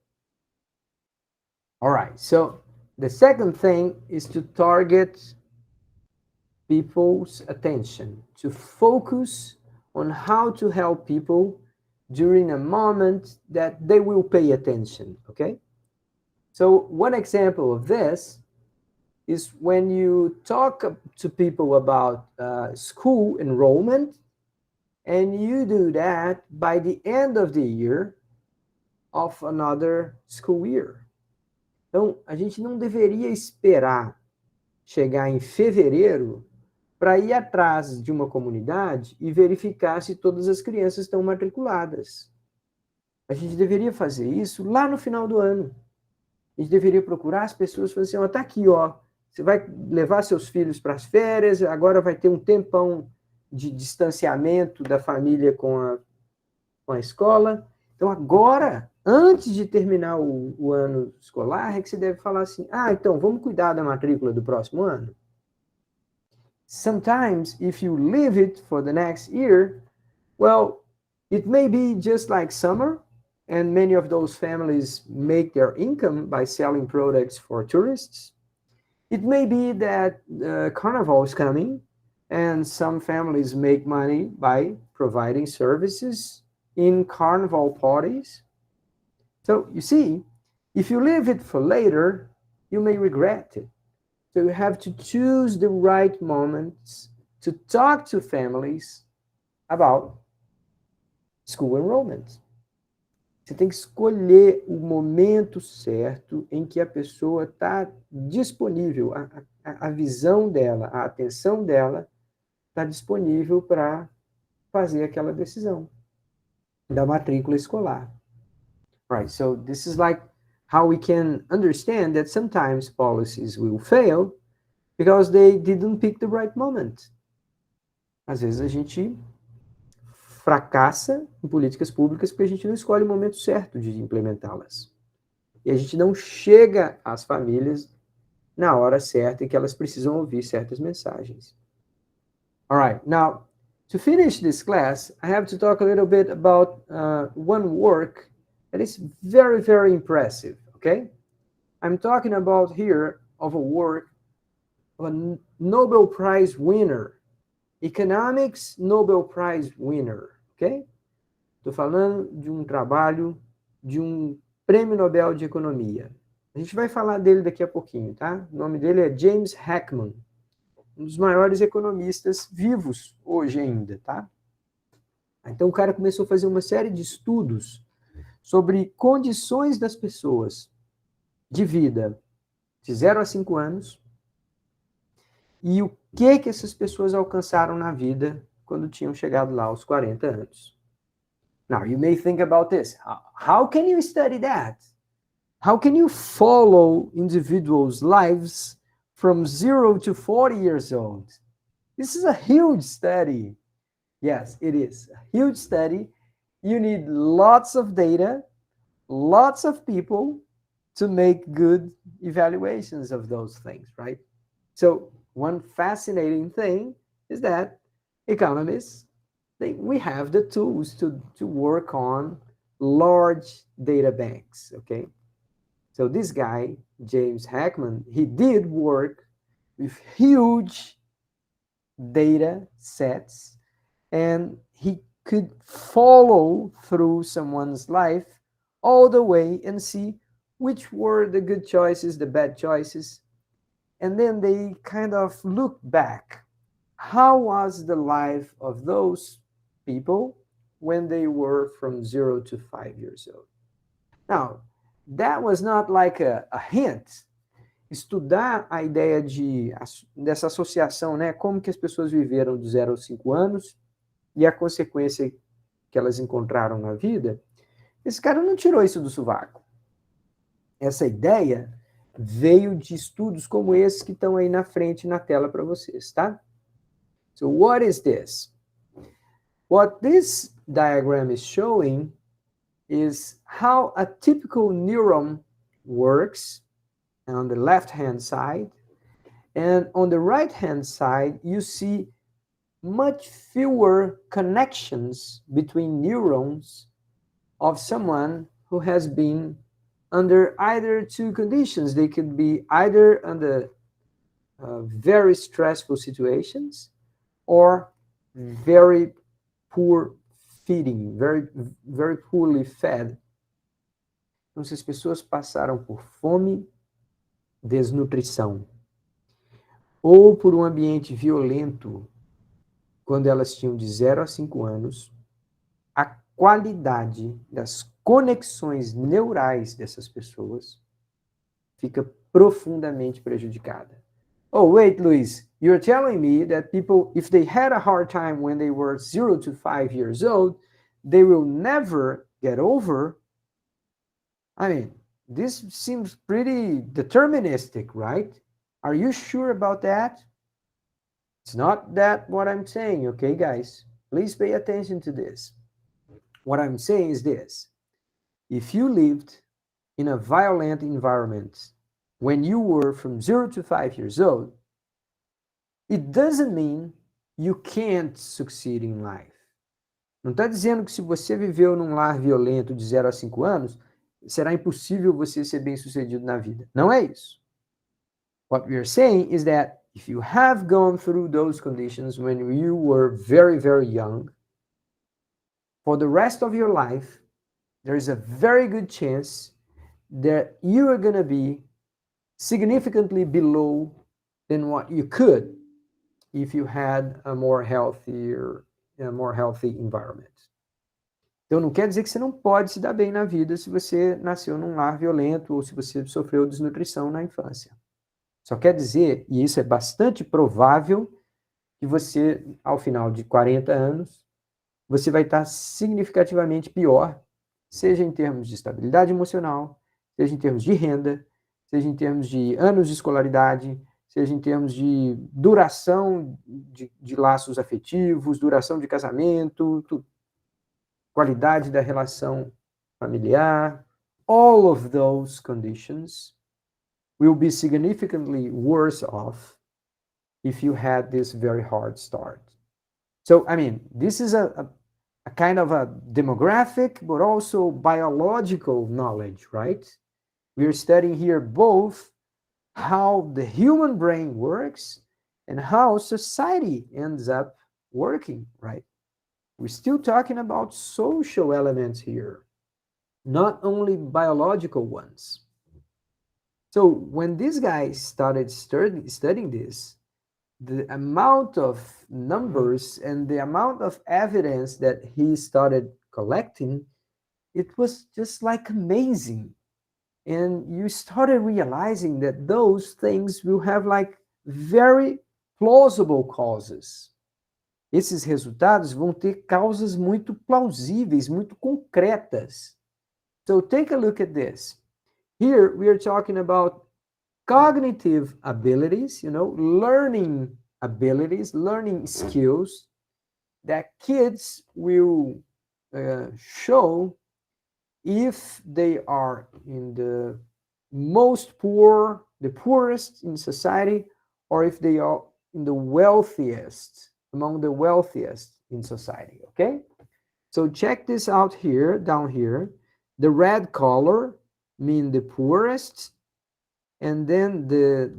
All right, so the second thing is to target people's attention, to focus on how to help people during a moment that they will pay attention, okay? So one example of this is when you talk to people about school enrollment, and you do that by the end of the year of another school year. Então, a gente não deveria esperar chegar em fevereiro para ir atrás de uma comunidade e verificar se todas as crianças estão matriculadas. A gente deveria fazer isso lá no final do ano. A gente deveria procurar as pessoas e falar assim, tá aqui, ó, você vai levar seus filhos para as férias, agora vai ter um tempão de distanciamento da família com a escola. Então, agora, antes de terminar o ano escolar, é que você deve falar assim, então, vamos cuidar da matrícula do próximo ano? Sometimes, if you leave it for the next year, well, it may be just like summer, and many of those families make their income by selling products for tourists. It may be that Carnival is coming, and some families make money by providing services in Carnival parties. So you see, if you leave it for later, you may regret it. So you have to choose the right moments to talk to families about school enrollment. Você tem que escolher o momento certo em que a pessoa está disponível, a visão dela, a atenção dela está disponível para fazer aquela decisão da matrícula escolar. Right, so this is like how we can understand that sometimes policies will fail because they didn't pick the right moment. Às vezes a gente fracassa em políticas públicas porque a gente não escolhe o momento certo de implementá-las. E a gente não chega às famílias na hora certa em que elas precisam ouvir certas mensagens. All right, now, to finish this class, I have to talk a little bit about one work that is very, very impressive, okay? I'm talking about here of a work of a Nobel Prize winner, Economics Nobel Prize winner, ok? Estou falando de um trabalho de um prêmio Nobel de Economia. A gente vai falar dele daqui a pouquinho, tá? O nome dele é James Heckman, um dos maiores economistas vivos hoje ainda, tá? Então o cara começou a fazer uma série de estudos sobre condições das pessoas de vida de 0 a 5 anos e o que essas pessoas alcançaram na vida quando tinham chegado lá aos 40 anos. Now, you may think about this. How can you study that? How can you follow individuals' lives from 0 to 40 years old? This is a huge study. Yes, it is a huge study. You need lots of data, lots of people to make good evaluations of those things, right? So one fascinating thing is that economists, we have the tools to work on large data banks, okay? So this guy, James Heckman, he did work with huge data sets, and he could follow through someone's life all the way and see which were the good choices, the bad choices, and then they kind of look back. How was the life of those people when they were from 0 to 5 years old? Now, that was not like a hint. Estudar a ideia dessa associação, né? Como que as pessoas viveram de 0 aos 5 anos e a consequência que elas encontraram na vida. Esse cara não tirou isso do sovaco. Essa ideia veio de estudos como esses que estão aí na frente, na tela para vocês, tá? So what is this? What this diagram is showing is how a typical neuron works on the left-hand side. And on the right-hand side, you see much fewer connections between neurons of someone who has been under either two conditions. They could be either under very stressful situations or very poor feeding, very poorly fed. Então, se as pessoas passaram por fome, desnutrição, ou por um ambiente violento, quando elas tinham de 0 a 5 anos, a qualidade das conexões neurais dessas pessoas fica profundamente prejudicada. Oh, wait, Luis, you're telling me that people, if they had a hard time when they were 0 to 5 years old, they will never get over? I mean, this seems pretty deterministic, right? Are you sure about that? It's not that what I'm saying, okay, guys? Please pay attention to this. What I'm saying is this. If you lived in a violent environment when you were from 0 to 5 years old, it doesn't mean you can't succeed in life. Não está dizendo que se você viveu num lar violento de 0 a 5 anos, será impossível você ser bem-sucedido na vida. Não é isso. What we are saying is that if you have gone through those conditions when you were very, very young, for the rest of your life, there is a very good chance that you are going to be significantly below than what you could if you had a more healthy environment. Então não quer dizer que você não pode se dar bem na vida se você nasceu num lar violento ou se você sofreu desnutrição na infância. Só quer dizer, e isso é bastante provável, que você, ao final de 40 anos, você vai estar significativamente pior, seja em termos de estabilidade emocional, seja em termos de renda, seja em termos de anos de escolaridade, seja em termos de duração de laços afetivos, duração de casamento, qualidade da relação familiar. All of those conditions will be significantly worse off if you had this very hard start. So, I mean, this is a kind of a demographic, but also biological knowledge, right? We're studying here both how the human brain works and how society ends up working, right? We're still talking about social elements here, not only biological ones. So when these guys started studying this, the amount of numbers and the amount of evidence that he started collecting, it was just like amazing. And you started realizing that those things will have like very plausible causes. Esses resultados vão ter causas muito plausíveis, muito concretas. So take a look at this. Here we are talking about cognitive abilities, learning abilities, learning skills that kids will show if they are in the most poor, the poorest in society, or if they are in the wealthiest, among the wealthiest in society, okay? So check this out here, down here. The red color mean the poorest, and then the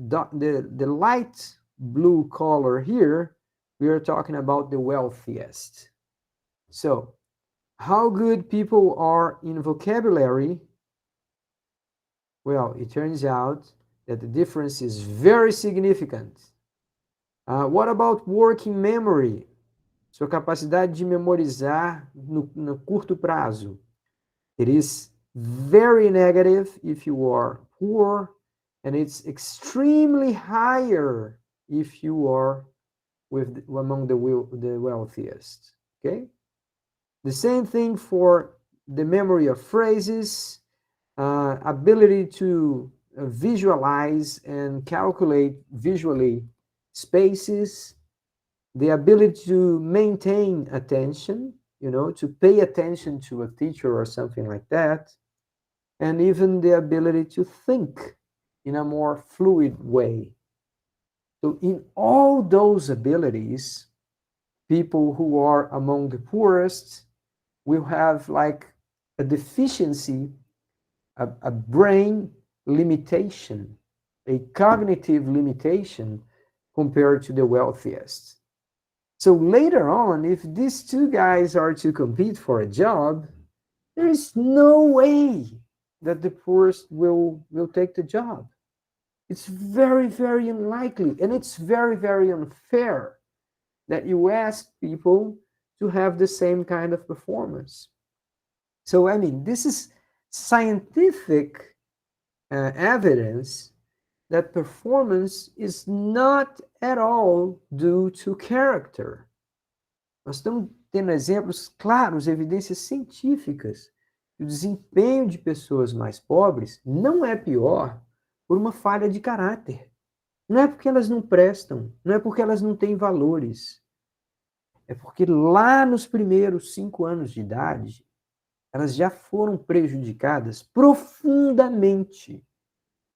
light blue color here, we are talking about the wealthiest. So how good people are in vocabulary, well, it turns out that the difference is very significant. What about working memory? Sua capacidade de memorizar no curto prazo. It is very negative if you are poor, and it's extremely higher if you are among the wealthiest. Okay? The same thing for the memory of phrases, ability to visualize and calculate visually spaces, the ability to maintain attention, to pay attention to a teacher or something like that, and even the ability to think in a more fluid way. So in all those abilities, people who are among the poorest will have like a deficiency, a brain limitation, a cognitive limitation compared to the wealthiest. So later on, if these two guys are to compete for a job, there is no way that the poorest will take the job. It's very, very unlikely, and it's very, very unfair that you ask people to have the same kind of performance. So, I mean, this is scientific evidence that performance is not at all due to character. Nós estamos tendo exemplos claros, evidências científicas, que o desempenho de pessoas mais pobres não é pior por uma falha de caráter. Não é porque elas não prestam, não é porque elas não têm valores. É porque lá nos primeiros 5 anos de idade, elas já foram prejudicadas profundamente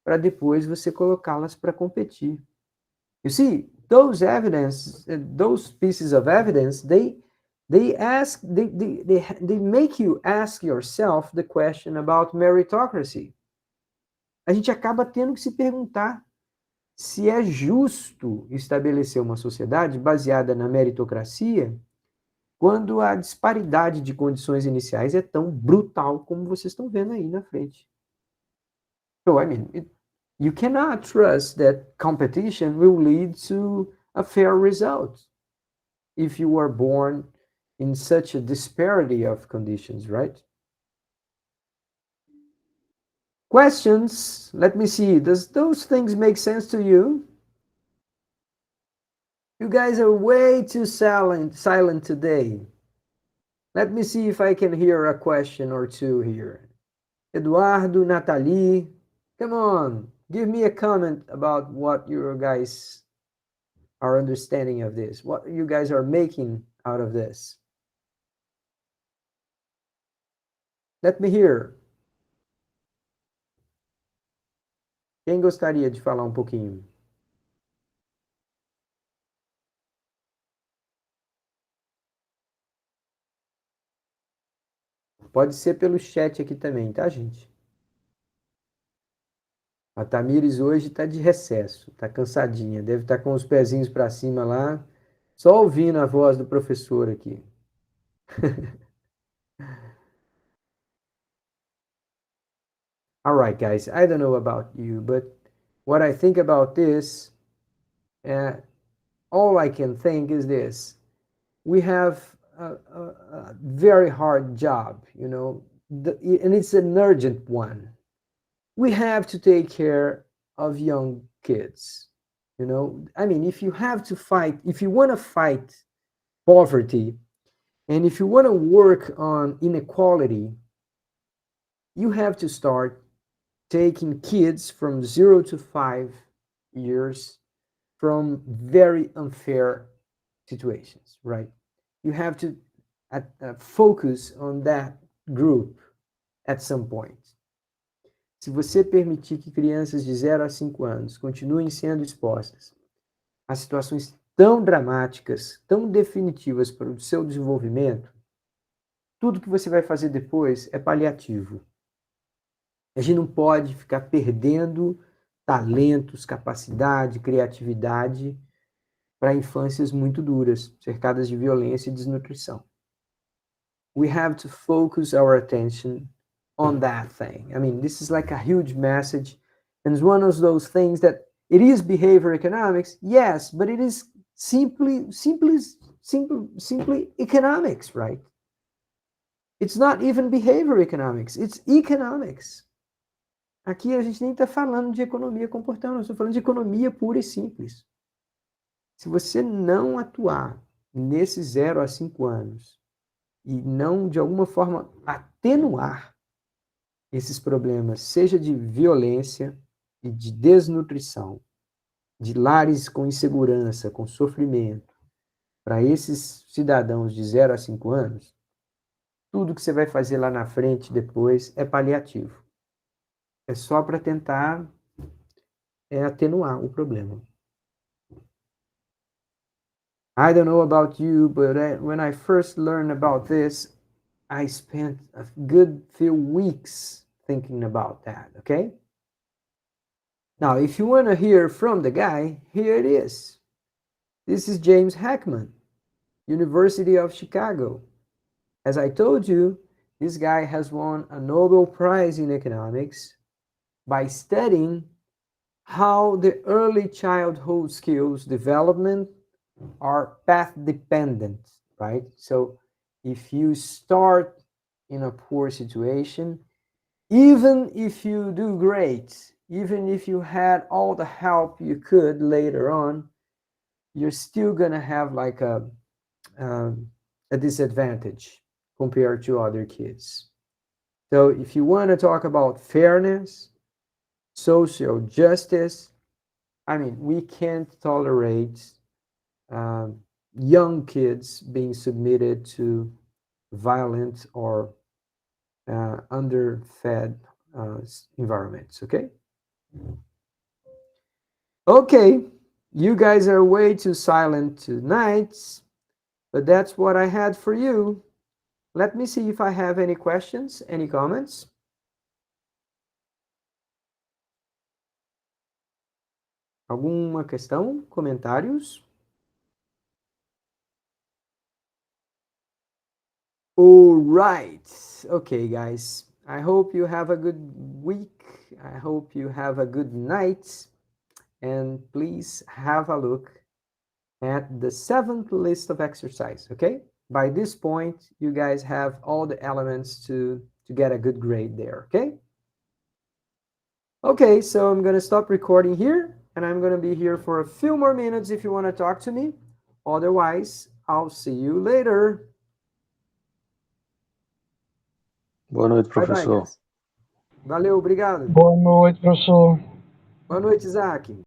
para depois você colocá-las para competir. You see, those pieces of evidence, they make you ask yourself the question about meritocracy. A gente acaba tendo que se perguntar se é justo estabelecer uma sociedade baseada na meritocracia quando a disparidade de condições iniciais é tão brutal como vocês estão vendo aí na frente. So, I mean, you cannot trust that competition will lead to a fair result if you are born in such a disparity of conditions, right? Questions? Let me see. Does those things make sense to you? You guys are way too silent today. Let me see if I can hear a question or two here. Eduardo, Nathalie, come on, give me a comment about what you guys are understanding of this, what you guys are making out of this. Let me hear. Quem gostaria de falar um pouquinho? Pode ser pelo chat aqui também, tá, gente? A Tamires hoje está de recesso, está cansadinha, deve estar com os pezinhos para cima lá, só ouvindo a voz do professor aqui. All right, guys, I don't know about you, but what I think about this, uh, all I can think is this. We have a very hard job, you know, and it's an urgent one. We have to take care of young kids. You know, I mean, if you have to fight, if you want to fight poverty, and if you want to work on inequality, you have to start taking kids from 0 to 5 years from very unfair situations, right? You have to focus on that group at some point. Se você permitir que crianças de 0 a 5 anos continuem sendo expostas a situações tão dramáticas, tão definitivas para o seu desenvolvimento, tudo que você vai fazer depois é paliativo. A gente não pode ficar perdendo talentos, capacidade, criatividade para infâncias muito duras, cercadas de violência e desnutrição. We have to focus our attention on that thing. I mean, this is like a huge message, and it's one of those things that it is behavior economics, yes, but it is simply economics, right? It's not even behavior economics, it's economics. Aqui a gente nem está falando de economia comportamental, estou falando de economia pura e simples. Se você não atuar nesses 0 a 5 anos e não, de alguma forma, atenuar esses problemas, seja de violência e de desnutrição, de lares com insegurança, com sofrimento, para esses cidadãos de 0 a 5 anos, tudo que você vai fazer lá na frente, depois, é paliativo. É só para tentar atenuar o problema. I don't know about you, but when I first learned about this, I spent a good few weeks thinking about that, okay? Now, if you want to hear from the guy, here it is. This is James Heckman, University of Chicago. As I told you, this guy has won a Nobel Prize in economics by studying how the early childhood skills development are path dependent, right? So if you start in a poor situation, even if you do great, even if you had all the help you could later on, you're still gonna have like a disadvantage compared to other kids. So if you want to talk about fairness, social justice, I mean, we can't tolerate young kids being submitted to violent or underfed environments, okay? Okay, you guys are way too silent tonight, but that's what I had for you. Let me see if I have any questions, any comments. Alguma questão? Comentários? All right. Okay, guys. I hope you have a good week. I hope you have a good night. And please have a look at the 7th list of exercise, okay? by this point, you guys have all the elements to get a good grade there, okay? Okay, so I'm gonna stop recording here, and I'm gonna be here for a few more minutes if you wanna talk to me. Otherwise, I'll see you later. Boa noite, Bye bye, professor. guys. Valeu, obrigado. Boa noite, professor. Boa noite, Isaac.